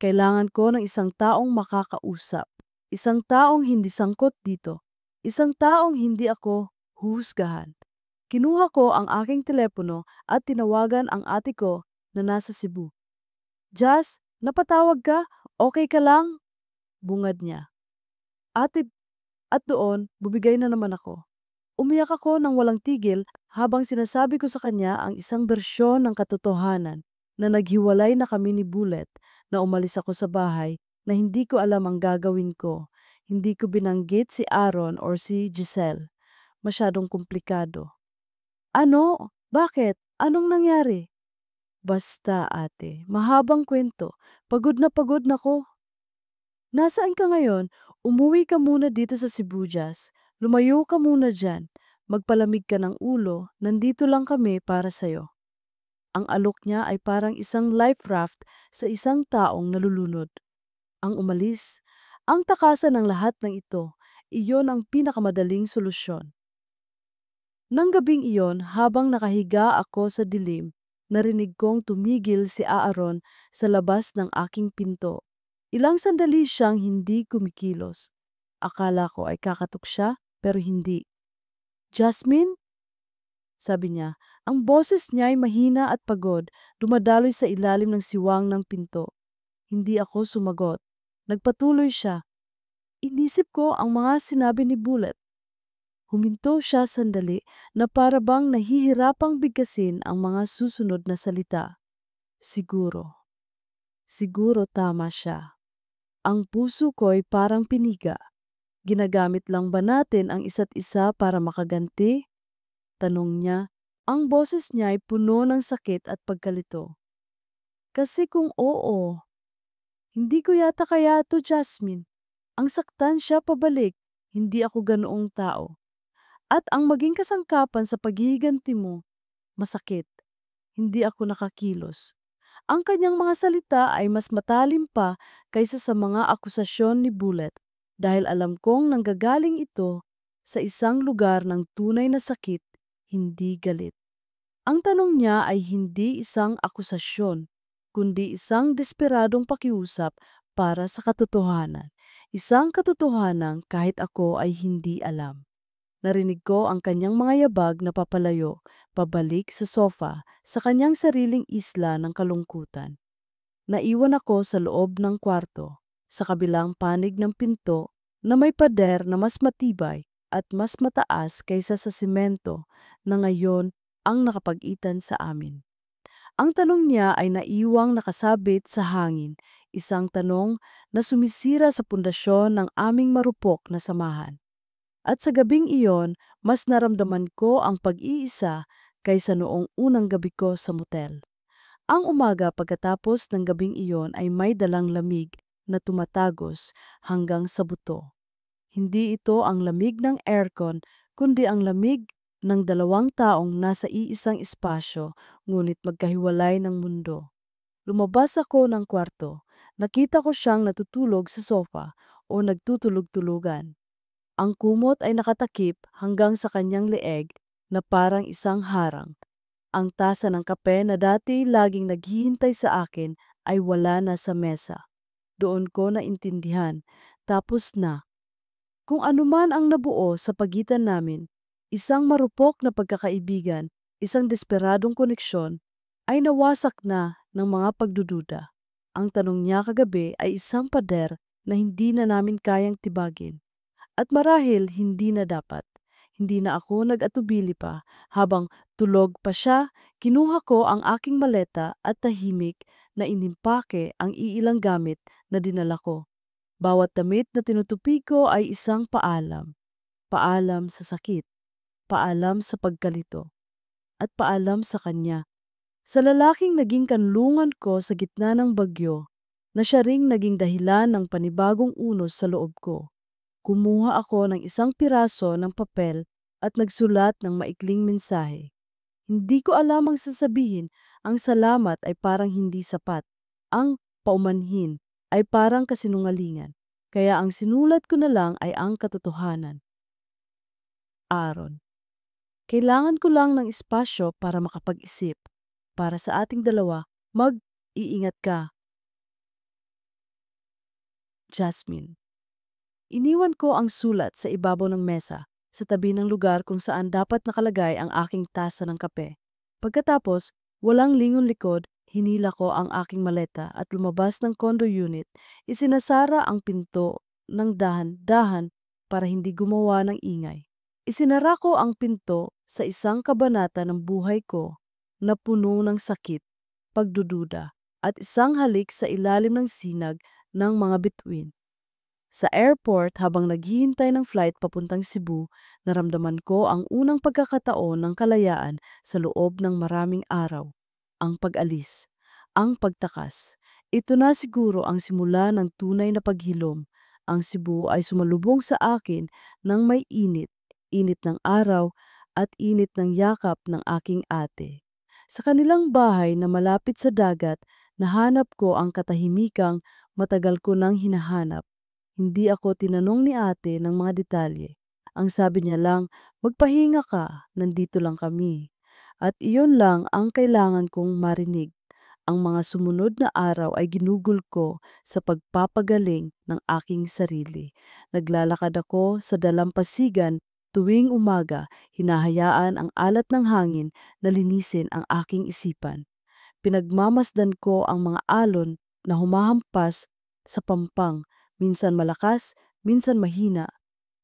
Kailangan ko ng isang taong makakausap. Isang taong hindi sangkot dito. Isang taong hindi ako huhusgahan. Kinuha ko ang aking telepono at tinawagan ang ate ko na nasa Cebu. Jazz, napatawag ka? Okay ka lang? Bungad niya. Ate, at doon, bumigay na naman ako. Umiyak ako ng walang tigil habang sinasabi ko sa kanya ang isang bersyon ng katotohanan na naghiwalay na kami ni Bullet, na umalis ako sa bahay, na hindi ko alam ang gagawin ko. Hindi ko binanggit si Aaron or si Giselle. Masyadong komplikado. Ano? Bakit? Anong nangyari? Basta ate, mahabang kwento. Pagod na ko. Nasaan ka ngayon? Umuwi ka muna dito sa Sibuyas. Lumayo ka muna dyan. Magpalamig ka ng ulo. Nandito lang kami para sa'yo. Ang alok niya ay parang isang life raft sa isang taong nalulunod. Ang umalis, ang takasan ng lahat ng ito, iyon ang pinakamadaling solusyon. Nang gabing iyon, habang nakahiga ako sa dilim, narinig kong tumigil si Aaron sa labas ng aking pinto. Ilang sandali siyang hindi kumikilos. Akala ko ay kakatok siya, pero hindi. Jasmine? Sabi niya, ang boses niya ay mahina at pagod, dumadaloy sa ilalim ng siwang ng pinto. Hindi ako sumagot. Nagpatuloy siya. Inisip ko ang mga sinabi ni Bullet. Huminto siya sandali na para bang nahihirapang bigkasin ang mga susunod na salita. Siguro. Siguro tama siya. Ang puso ko'y parang piniga. Ginagamit lang ba natin ang isa't isa para makaganti? Tanong niya. Ang boses niya ay puno ng sakit at pagkalito. Kasi kung oo, hindi ko yata kaya to, Jasmine. Ang saktan siya pabalik, hindi ako ganoong tao. At ang maging kasangkapan sa paghihiganti mo, masakit. Hindi ako nakakilos. Ang kanyang mga salita ay mas matalim pa kaysa sa mga akusasyon ni Bullet dahil alam kong nanggagaling ito sa isang lugar ng tunay na sakit, hindi galit. Ang tanong niya ay hindi isang akusasyon, kundi isang desperadong pakiusap para sa katotohanan. Isang katotohanan kahit ako ay hindi alam. Narinig ko ang kanyang mga yabag na papalayo, pabalik sa sofa, sa kanyang sariling isla ng kalungkutan. Naiwan ako sa loob ng kwarto, sa kabilang panig ng pinto na may pader na mas matibay at mas mataas kaysa sa simento na ngayon ang nakapag-itan sa amin. Ang tanong niya ay naiwang nakasabit sa hangin, isang tanong na sumisira sa pundasyon ng aming marupok na samahan. At sa gabing iyon, mas naramdaman ko ang pag-iisa kaysa noong unang gabi ko sa motel. Ang umaga pagkatapos ng gabing iyon ay may dalang lamig na tumatagos hanggang sa buto. Hindi ito ang lamig ng aircon, kundi ang lamig ng dalawang taong nasa iisang espasyo ngunit magkahiwalay ng mundo. Lumabas ako ng kwarto. Nakita ko siyang natutulog sa sofa o nagtutulog-tulugan. Ang kumot ay nakatakip hanggang sa kanyang leeg na parang isang harang. Ang tasa ng kape na dati laging naghihintay sa akin ay wala na sa mesa. Doon ko naintindihan. Tapos na. Kung anuman ang nabuo sa pagitan namin, isang marupok na pagkakaibigan, isang desperadong koneksyon, ay nawasak na ng mga pagdududa. Ang tanong niya kagabi ay isang pader na hindi na namin kayang tibagin. At marahil hindi na dapat. Hindi na ako nag-atubili pa. Habang tulog pa siya, kinuha ko ang aking maleta at tahimik na inimpake ang iilang gamit na dinala ko. Bawat damit na tinutupi ko ay isang paalam. Paalam sa sakit, paalam sa pagkalito, at paalam sa kanya. Sa lalaking naging kanlungan ko sa gitna ng bagyo, na siya ring naging dahilan ng panibagong unos sa loob ko. Kumuha ako ng isang piraso ng papel at nagsulat ng maikling mensahe. Hindi ko alam ang sasabihin, ang salamat ay parang hindi sapat. Ang paumanhin ay parang kasinungalingan. Kaya ang sinulat ko na lang ay ang katotohanan. Aaron, kailangan ko lang ng espasyo para makapag-isip. Para sa ating dalawa, mag-iingat ka. Jasmine. Iniwan ko ang sulat sa ibabaw ng mesa, sa tabi ng lugar kung saan dapat nakalagay ang aking tasa ng kape. Pagkatapos, walang lingon likod, hinila ko ang aking maleta at lumabas ng condo unit. Isinasara ang pinto ng dahan-dahan para hindi gumawa ng ingay. Isinara ko ang pinto sa isang kabanata ng buhay ko na puno ng sakit, pagdududa, at isang halik sa ilalim ng sinag ng mga bituin. Sa airport habang naghihintay ng flight papuntang Cebu, naramdaman ko ang unang pagkakataon ng kalayaan sa loob ng maraming araw. Ang pag-alis, ang pagtakas. Ito na siguro ang simula ng tunay na paghilom. Ang Cebu ay sumalubong sa akin ng may init, init ng araw at init ng yakap ng aking ate. Sa kanilang bahay na malapit sa dagat, nahanap ko ang katahimikang matagal ko nang hinahanap. Hindi ako tinanong ni ate ng mga detalye. Ang sabi niya lang, magpahinga ka, nandito lang kami. At iyon lang ang kailangan kong marinig. Ang mga sumunod na araw ay ginugol ko sa pagpapagaling ng aking sarili. Naglalakad ako sa dalampasigan tuwing umaga, hinahayaan ang alat ng hangin na linisin ang aking isipan. Pinagmamasdan ko ang mga alon na humahampas sa pampang, minsan malakas, minsan mahina.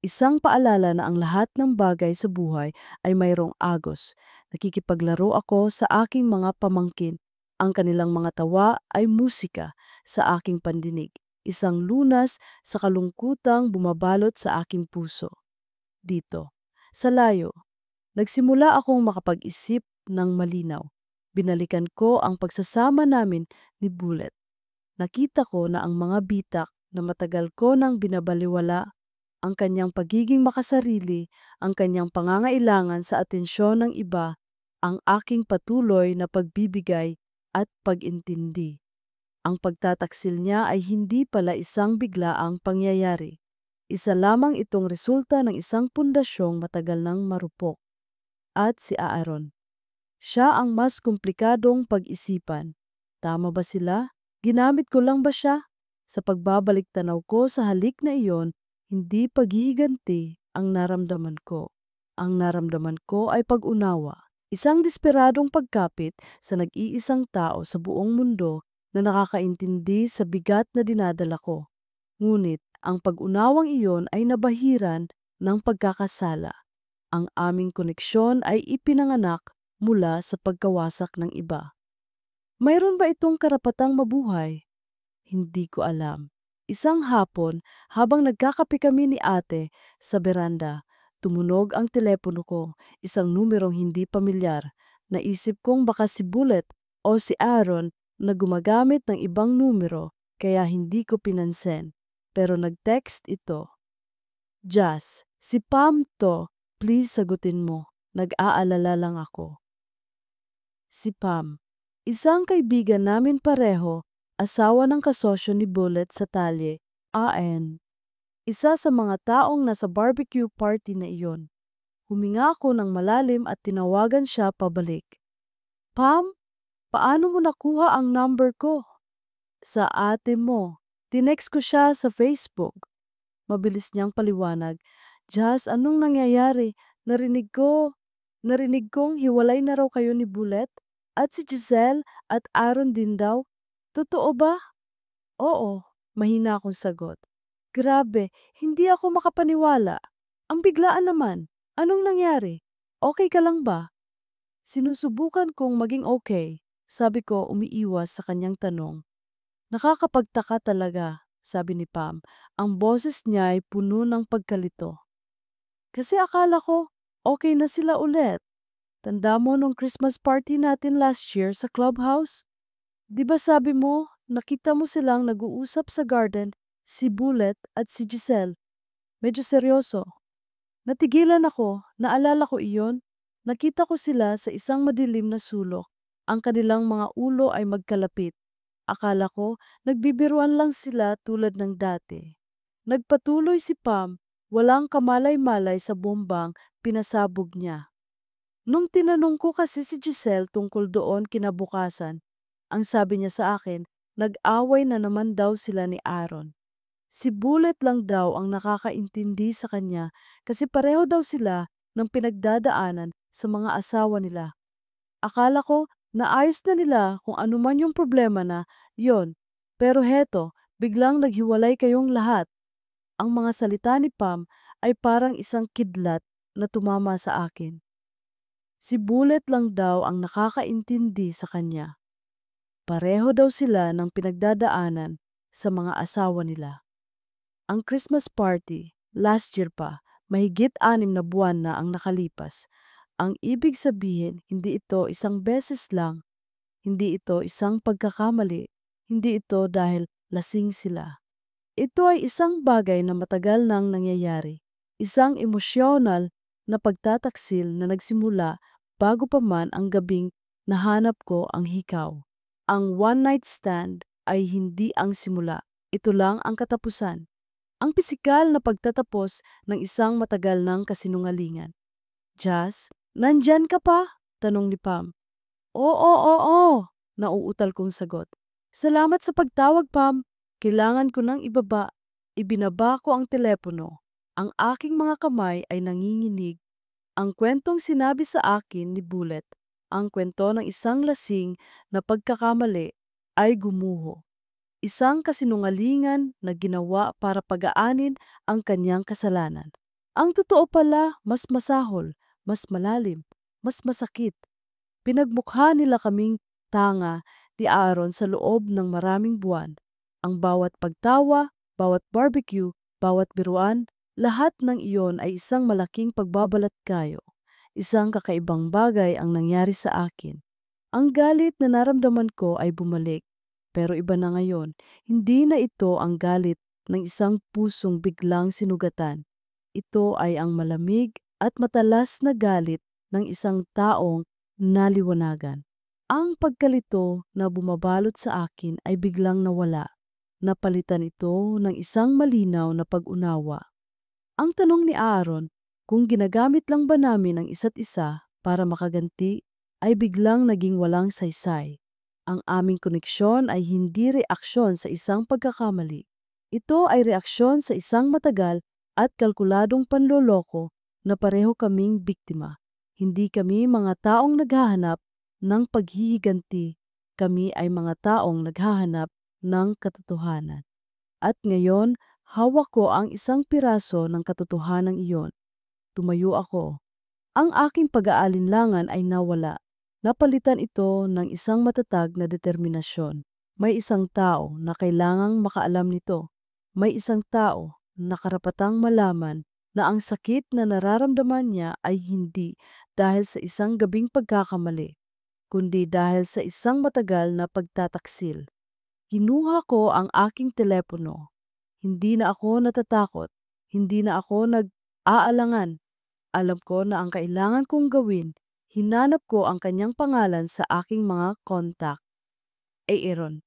Isang paalala na ang lahat ng bagay sa buhay ay mayroong agos. Nakikipaglaro ako sa aking mga pamangkin. Ang kanilang mga tawa ay musika sa aking pandinig. Isang lunas sa kalungkutang bumabalot sa aking puso. Dito, sa layo, nagsimula akong makapag-isip ng malinaw. Binalikan ko ang pagsasama namin ni Bullet. Nakita ko na ang mga bitak na matagal ko nang binabaliwala, ang kanyang pagiging makasarili, ang kanyang pangangailangan sa atensyon ng iba, ang aking patuloy na pagbibigay at pag-intindi. Ang pagtataksil niya ay hindi pala isang biglaang pangyayari. Isa lamang itong resulta ng isang pundasyong matagal nang marupok. At si Aaron. Siya ang mas komplikadong pag-isipan. Tama ba sila? Ginamit ko lang ba siya? Sa pagbabalik tanaw ko sa halik na iyon, hindi paghihiganti ang naramdaman ko. Ang naramdaman ko ay pag-unawa. Isang desperadong pagkapit sa nag-iisang tao sa buong mundo na nakakaintindi sa bigat na dinadala ko. Ngunit ang pag-unawang iyon ay nabahiran ng pagkakasala. Ang aming koneksyon ay ipinanganak mula sa pagkawasak ng iba. Mayroon ba itong karapatang mabuhay? Hindi ko alam. Isang hapon, habang nagkakape kami ni ate sa beranda, tumunog ang telepono ko, isang numerong hindi pamilyar. Naisip kong baka si Bullet o si Aaron na gumagamit ng ibang numero, kaya hindi ko pinansin. Pero nag-text ito. Jazz, si Pam to, please sagutin mo. Nag-aalala lang ako. Si Pam, isang kaibigan namin pareho, asawa ng kasosyo ni Bullet sa Talye, AN. Isa sa mga taong nasa barbecue party na iyon. Huminga ako ng malalim at tinawagan siya pabalik. Pam, paano mo nakuha ang number ko? Sa ate mo. Tinext ko siya sa Facebook. Mabilis niyang paliwanag. Jazz, anong nangyayari? Narinig kong hiwalay na raw kayo ni Bullet at si Giselle at Aaron din daw. Totoo ba? Oo, mahina akong sagot. Grabe, hindi ako makapaniwala. Ang biglaan naman. Anong nangyari? Okay ka lang ba? Sinusubukan kong maging okay, sabi ko umiiwas sa kanyang tanong. Nakakapagtaka talaga, sabi ni Pam. Ang boses niya ay puno ng pagkalito. Kasi akala ko, okay na sila ulit. Tanda mo nung Christmas party natin last year sa clubhouse? Di ba sabi mo, nakita mo silang nag-uusap sa garden, si Bullet at si Giselle. Medyo seryoso. Natigilan ako, naalala ko iyon. Nakita ko sila sa isang madilim na sulok. Ang kanilang mga ulo ay magkalapit. Akala ko, nagbibiruan lang sila tulad ng dati. Nagpatuloy si Pam, walang kamalay-malay sa bombang pinasabog niya. Nung tinanong ko kasi si Giselle tungkol doon kinabukasan, ang sabi niya sa akin, nag-away na naman daw sila ni Aaron. Si Bullet lang daw ang nakakaintindi sa kanya kasi pareho daw sila ng pinagdadaanan sa mga asawa nila. Akala ko naayos na nila kung ano man yung problema na yon. Pero heto, biglang naghiwalay kayong lahat. Ang mga salita ni Pam ay parang isang kidlat na tumama sa akin. Si Bullet lang daw ang nakakaintindi sa kanya. Pareho daw sila ng pinagdadaanan sa mga asawa nila. Ang Christmas party, last year pa, mahigit 6 na buwan na ang nakalipas. Ang ibig sabihin, hindi ito isang beses lang, hindi ito isang pagkakamali, hindi ito dahil lasing sila. Ito ay isang bagay na matagal nang nangyayari, isang emosyonal na pagtataksil na nagsimula bago pa man ang gabing nahanap ko ang hikaw. Ang one-night stand ay hindi ang simula, ito lang ang katapusan. Ang pisikal na pagtatapos ng isang matagal ng kasinungalingan. Jazz, nandyan ka pa? Tanong ni Pam. Oo, nauutal kong sagot. Salamat sa pagtawag, Pam. Kailangan ko nang ibaba. Ibinaba ko ang telepono. Ang aking mga kamay ay nanginginig. Ang kwentong sinabi sa akin ni Bullet, ang kwento ng isang lasing na pagkakamali, ay gumuho. Isang kasinungalingan na ginawa para pagaanin ang kanyang kasalanan. Ang totoo pala, mas masahol, mas malalim, mas masakit. Pinagmukha nila kaming tanga ni Aaron sa loob ng maraming buwan. Ang bawat pagtawa, bawat barbecue, bawat biruan, lahat ng iyon ay isang malaking pagbabalat kayo. Isang kakaibang bagay ang nangyari sa akin. Ang galit na naramdaman ko ay bumalik. Pero iba na ngayon, hindi na ito ang galit ng isang pusong biglang sinugatan. Ito ay ang malamig at matalas na galit ng isang taong naliwanagan. Ang pagkalito na bumabalot sa akin ay biglang nawala. Napalitan ito ng isang malinaw na pag-unawa. Ang tanong ni Aaron, kung ginagamit lang ba namin ang isa't isa para makaganti, ay biglang naging walang saysay. Ang aming koneksyon ay hindi reaksyon sa isang pagkakamali. Ito ay reaksyon sa isang matagal at kalkuladong panloloko na pareho kaming biktima. Hindi kami mga taong naghahanap ng paghihiganti. Kami ay mga taong naghahanap ng katotohanan. At ngayon, hawak ko ang isang piraso ng katotohanan iyon. Tumayo ako. Ang aking pag-aalinlangan ay nawala. Napalitan ito ng isang matatag na determinasyon. May isang tao na kailangang makaalam nito. May isang tao na karapatang malaman na ang sakit na nararamdaman niya ay hindi dahil sa isang gabing pagkakamali, kundi dahil sa isang matagal na pagtataksil. Kinuha ko ang aking telepono. Hindi na ako natatakot. Hindi na ako nag-aalangan. Alam ko na ang kailangan kong gawin. Hinanap ko ang kanyang pangalan sa aking mga kontak. Aaron.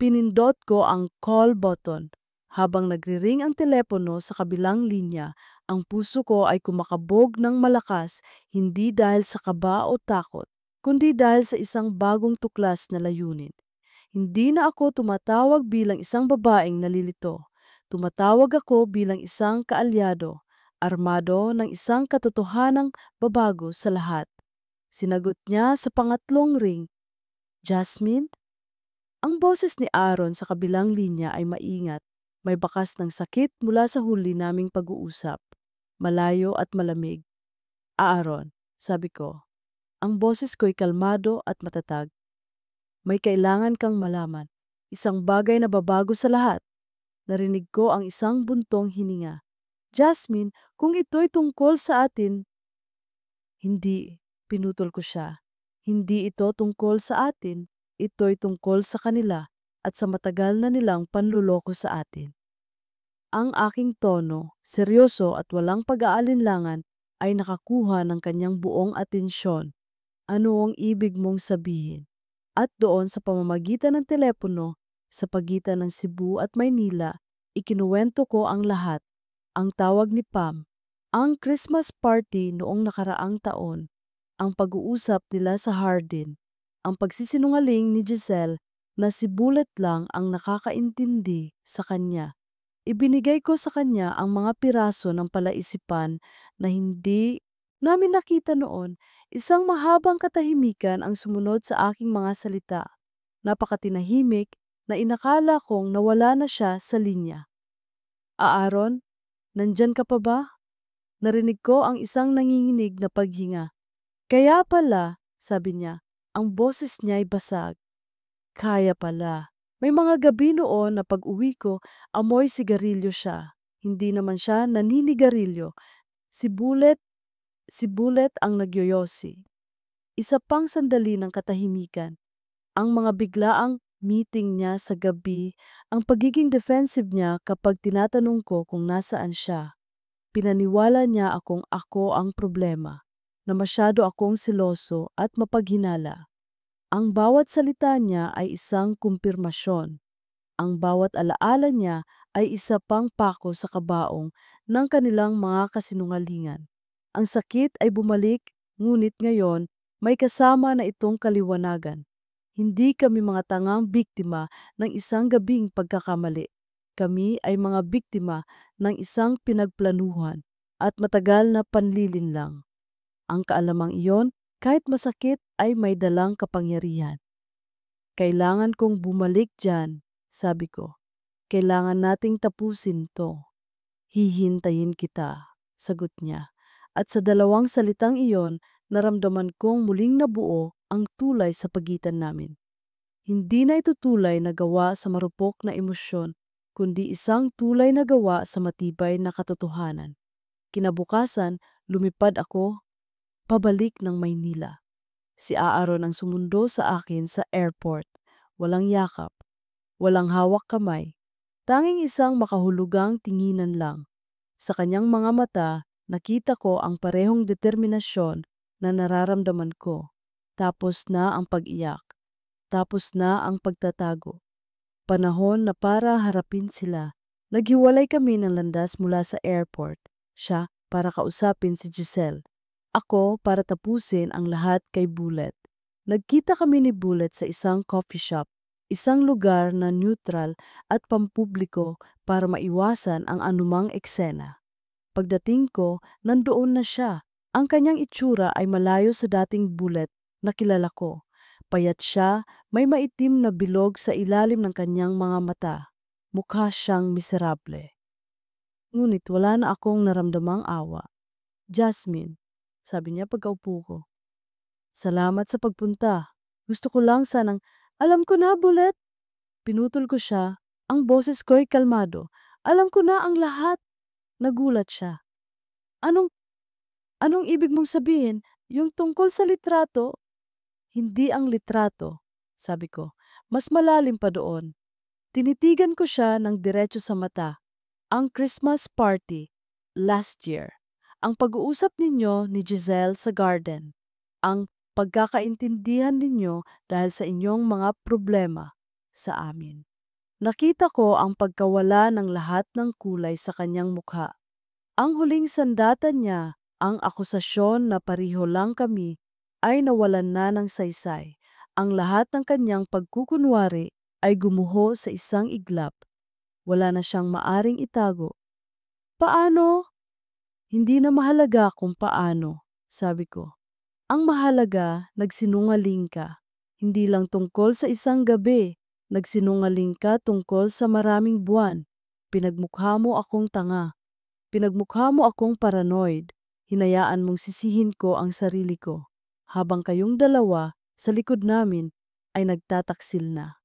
Pinindot ko ang call button. Habang nagriring ang telepono sa kabilang linya, ang puso ko ay kumakabog ng malakas, hindi dahil sa kaba o takot, kundi dahil sa isang bagong tuklas na layunin. Hindi na ako tumatawag bilang isang babaeng nalilito. Tumatawag ako bilang isang kaalyado, armado ng isang katotohanang babago sa lahat. Sinagot niya sa pangatlong ring, "Jasmine?" Ang boses ni Aaron sa kabilang linya ay maingat. May bakas ng sakit mula sa huli naming pag-uusap. Malayo at malamig. "Aaron," sabi ko. Ang boses ko'y kalmado at matatag. "May kailangan kang malaman. Isang bagay na babago sa lahat." Narinig ko ang isang buntong hininga. "Jasmine, kung ito'y tungkol sa atin." "Hindi," pinutol ko siya. "Hindi ito tungkol sa atin. Ito'y tungkol sa kanila at sa matagal na nilang panluloko sa atin." Ang aking tono, seryoso at walang pag-aalinlangan, ay nakakuha ng kanyang buong atensyon. "Ano ang ibig mong sabihin?" At doon sa pamamagitan ng telepono, sa pagitan ng Cebu at Maynila, ikinuwento ko ang lahat. Ang tawag ni Pam, ang Christmas party noong nakaraang taon, ang pag-uusap nila sa Hardin, ang pagsisinungaling ni Giselle na si Bullet lang ang nakakaintindi sa kanya. Ibinigay ko sa kanya ang mga piraso ng palaisipan na hindi namin nakita noon. Isang mahabang katahimikan ang sumunod sa aking mga salita. Napakatinahimik na inakala kong nawala na siya sa linya. "Aaron, nandyan ka pa ba?" Narinig ko ang isang nanginginig na paghinga. "Kaya pala," sabi niya, ang boses niya'y basag. "Kaya pala." May mga gabi noon na pag-uwi ko, amoy sigarilyo siya. Hindi naman siya naninigarilyo. Si Bullet, si Bullet ang nagyoyosi. Isa pang sandali ng katahimikan. Ang mga biglaang meeting niya sa gabi, ang pagiging defensive niya kapag tinatanong ko kung nasaan siya. Pinaniwala niya akong ako ang problema, na masyado akong seloso at mapaghinala. Ang bawat salita niya ay isang kumpirmasyon. Ang bawat alaala niya ay isa pang pako sa kabaong ng kanilang mga kasinungalingan. Ang sakit ay bumalik, ngunit ngayon may kasama na itong kaliwanagan. Hindi kami mga tangang biktima ng isang gabing pagkakamali. Kami ay mga biktima ng isang pinagplanuhan at matagal na panlilinlang. Ang kaalamang iyon, kahit masakit, ay may dalang kapangyarihan. "Kailangan kong bumalik dyan," sabi ko. "Kailangan nating tapusin to." "Hihintayin kita," sagot niya. At sa dalawang salitang iyon, naramdaman kong muling nabuo ang tulay sa pagitan namin. Hindi na ito tulay na gawa sa marupok na emosyon, kundi isang tulay na gawa sa matibay na katotohanan. Kinabukasan, lumipad ako pabalik ng Maynila. Si Aaron ang sumundo sa akin sa airport. Walang yakap, walang hawak kamay. Tanging isang makahulugang tinginan lang. Sa kanyang mga mata, nakita ko ang parehong determinasyon na nararamdaman ko. Tapos na ang pag-iyak. Tapos na ang pagtatago. Panahon na para harapin sila. Naghiwalay kami ng landas mula sa airport. Siya para kausapin si Giselle. Ako para tapusin ang lahat kay Bullet. Nagkita kami ni Bullet sa isang coffee shop, isang lugar na neutral at pampubliko para maiwasan ang anumang eksena. Pagdating ko, nandoon na siya. Ang kanyang itsura ay malayo sa dating Bullet na kilala ko. Payat siya, may maitim na bilog sa ilalim ng kanyang mga mata. Mukha siyang miserable. Ngunit wala na akong naramdamang awa. Jasmine, sabi niya pagkaupo ko. Salamat sa pagpunta. Gusto ko lang sanang, alam ko na, Bullet. Pinutol ko siya. Ang boses ko'y kalmado. Alam ko na ang lahat. Nagulat siya. Anong, anong ibig mong sabihin? Yung tungkol sa litrato? Hindi ang litrato, sabi ko. Mas malalim pa doon. Tinitigan ko siya ng diretso sa mata. Ang Christmas party, last year. Ang pag-uusap ninyo ni Giselle sa garden. Ang pagkakaintindihan ninyo dahil sa inyong mga problema sa amin. Nakita ko ang pagkawala ng lahat ng kulay sa kanyang mukha. Ang huling sandata niya, ang akusasyon na pareho lang kami, ay nawalan na ng saysay. Ang lahat ng kanyang pagkukunwari ay gumuho sa isang iglap. Wala na siyang maaring itago. Paano? Hindi na mahalaga kung paano, sabi ko. Ang mahalaga, nagsinungaling ka. Hindi lang tungkol sa isang gabi, nagsinungaling ka tungkol sa maraming buwan. Pinagmukha mo akong tanga. Pinagmukha mo akong paranoid. Hinayaan mong sisihin ko ang sarili ko. Habang kayong dalawa, sa likod namin, ay nagtataksil na.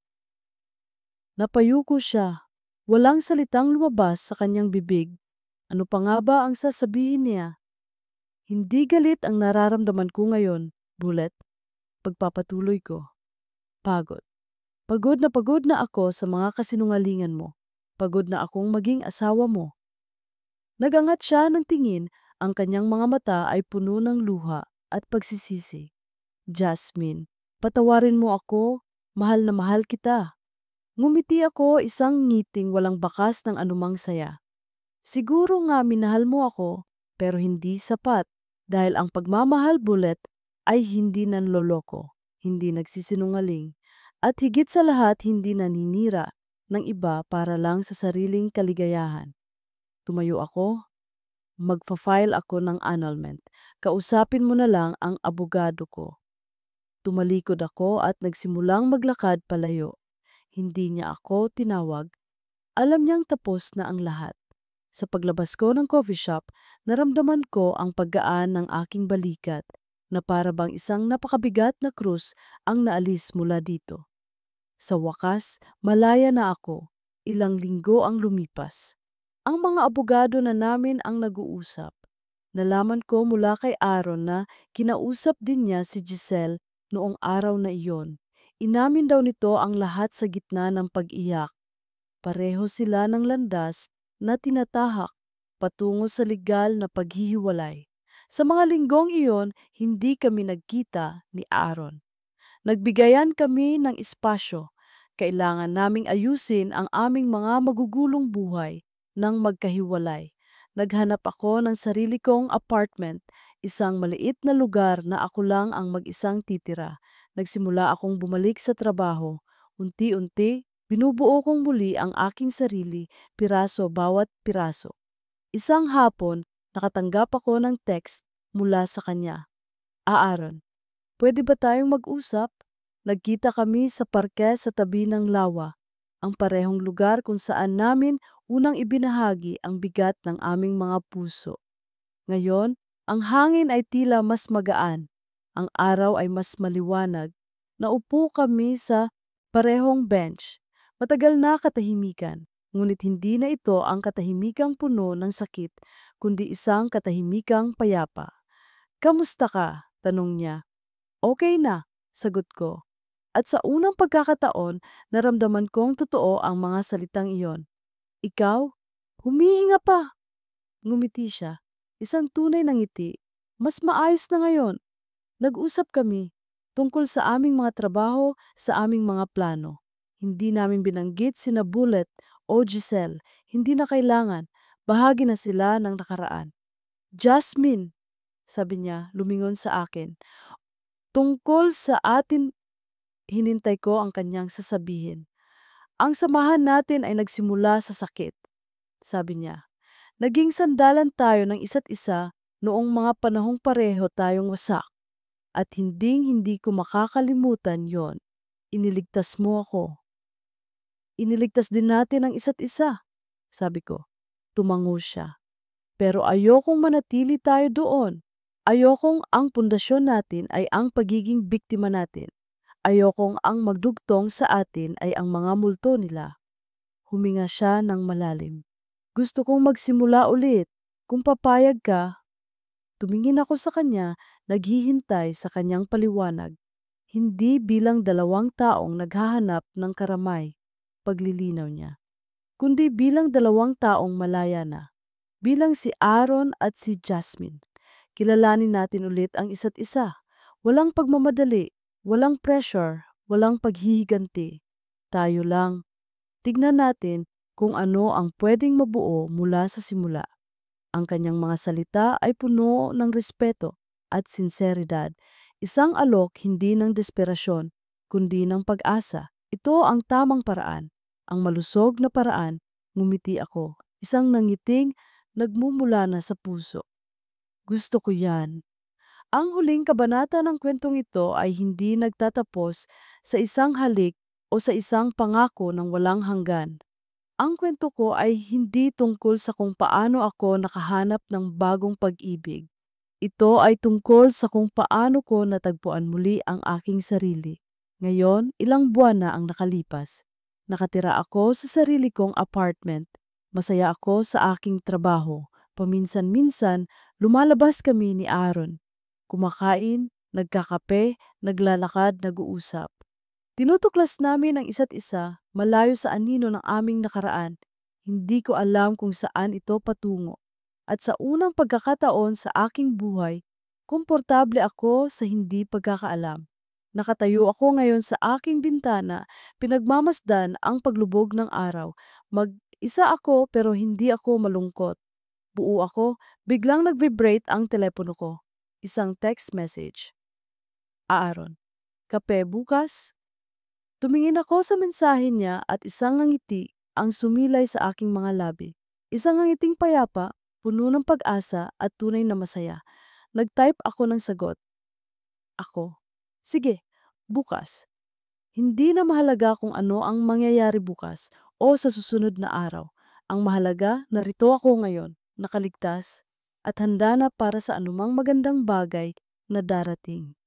Napayuko siya. Walang salitang lumabas sa kanyang bibig. Ano pa nga ba ang sasabihin niya? Hindi galit ang nararamdaman ko ngayon, Bullet. Pagpapatuloy ko. Pagod. Pagod na ako sa mga kasinungalingan mo. Pagod na akong maging asawa mo. Nagangat siya ng tingin, ang kanyang mga mata ay puno ng luha at pagsisisi. Jasmine, patawarin mo ako, mahal na mahal kita. Ngumiti ako, isang ngiting walang bakas ng anumang saya. Siguro nga minahal mo ako, pero hindi sapat dahil ang pagmamahal, Bullet, ay hindi nanloloko, hindi nagsisinungaling, at higit sa lahat hindi naninira ng iba para lang sa sariling kaligayahan. Tumayo ako, magfa-file ako ng annulment. Kausapin mo na lang ang abogado ko. Tumalikod ako at nagsimulang maglakad palayo. Hindi niya ako tinawag. Alam niyang tapos na ang lahat. Sa paglabas ko ng coffee shop, naramdaman ko ang paggaan ng aking balikat na para bang isang napakabigat na krus ang naalis mula dito. Sa wakas, malaya na ako. Ilang linggo ang lumipas. Ang mga abogado na namin ang nag-uusap. Nalaman ko mula kay Aaron na kinausap din niya si Giselle noong araw na iyon. Inamin daw nito ang lahat sa gitna ng pag-iyak. Pareho sila ng landas na tinatahak patungo sa legal na paghihiwalay. Sa mga linggong iyon, hindi kami nagkita ni Aaron. Nagbigayan kami ng espasyo. Kailangan naming ayusin ang aming mga magugulong buhay nang magkahiwalay. Naghanap ako ng sarili kong apartment, isang maliit na lugar na ako lang ang mag-isang titira. Nagsimula akong bumalik sa trabaho. Unti-unti, binubuo kong muli ang aking sarili, piraso bawat piraso. Isang hapon, nakatanggap ako ng text mula sa kanya. Aaron, pwede ba tayong mag-usap? Nagkita kami sa parke sa tabi ng lawa, ang parehong lugar kung saan namin unang ibinahagi ang bigat ng aming mga puso. Ngayon, ang hangin ay tila mas magaan, ang araw ay mas maliwanag. Naupo kami sa parehong bench. Matagal na katahimikan, ngunit hindi na ito ang katahimikang puno ng sakit, kundi isang katahimikang payapa. Kamusta ka? Tanong niya. Okay na, sagot ko. At sa unang pagkakataon, naramdaman kong totoo ang mga salitang iyon. Ikaw? Humihinga pa. Ngumiti siya. Isang tunay na ngiti. Mas maayos na ngayon. Nag-usap kami tungkol sa aming mga trabaho, sa aming mga plano. Hindi namin binanggit sina Bullet o Giselle. Hindi na kailangan. Bahagi na sila ng nakaraan. Jasmine, sabi niya, lumingon sa akin. Tungkol sa atin, hinintay ko ang kanyang sasabihin. Ang samahan natin ay nagsimula sa sakit, sabi niya. Naging sandalan tayo ng isa't isa noong mga panahong pareho tayong wasak. At hinding-hindi ko makakalimutan yon. Iniligtas mo ako. Iniligtas din natin ang isa't isa, sabi ko. Tumango siya. Pero ayokong manatili tayo doon. Ayokong ang pundasyon natin ay ang pagiging biktima natin. Ayokong ang magdugtong sa atin ay ang mga multo nila. Huminga siya ng malalim. Gusto kong magsimula ulit. Kung papayag ka, tumingin ako sa kanya, naghihintay sa kanyang paliwanag. Hindi bilang dalawang taong naghahanap ng karamay, paglilinaw niya, kundi bilang dalawang taong malaya na. Bilang si Aaron at si Jasmine. Kilalanin natin ulit ang isa't isa. Walang pagmamadali, walang pressure, walang paghihiganti. Tayo lang. Tignan natin kung ano ang pwedeng mabuo mula sa simula. Ang kanyang mga salita ay puno ng respeto at sinseridad. Isang alok hindi ng desperasyon, kundi ng pag-asa. Ito ang tamang paraan. Ang malusog na paraan, ngumiti ako. Isang nangiting nagmumula na sa puso. Gusto ko yan. Ang huling kabanata ng kwentong ito ay hindi nagtatapos sa isang halik o sa isang pangako ng walang hanggan. Ang kwento ko ay hindi tungkol sa kung paano ako nakahanap ng bagong pag-ibig. Ito ay tungkol sa kung paano ko natagpuan muli ang aking sarili. Ngayon, ilang buwan na ang nakalipas. Nakatira ako sa sarili kong apartment. Masaya ako sa aking trabaho. Paminsan-minsan, lumalabas kami ni Aaron. Kumakain, nagkakape, naglalakad, nag-uusap. Tinutuklas namin ang isa't isa, malayo sa anino ng aming nakaraan. Hindi ko alam kung saan ito patungo. At sa unang pagkakataon sa aking buhay, komportable ako sa hindi pagkakaalam. Nakatayo ako ngayon sa aking bintana, pinagmamasdan ang paglubog ng araw. Mag-isa ako pero hindi ako malungkot. Buo ako, biglang nag-vibrate ang telepono ko. Isang text message. Aaron, kape bukas? Tumingin ako sa mensahe niya at isang ngiti ang sumilay sa aking mga labi. Isang ngiting payapa, puno ng pag-asa at tunay na masaya. Nag-type ako ng sagot. Ako. Sige, bukas. Hindi na mahalaga kung ano ang mangyayari bukas o sa susunod na araw. Ang mahalaga, narito ako ngayon, nakaligtas, at handa na para sa anumang magandang bagay na darating.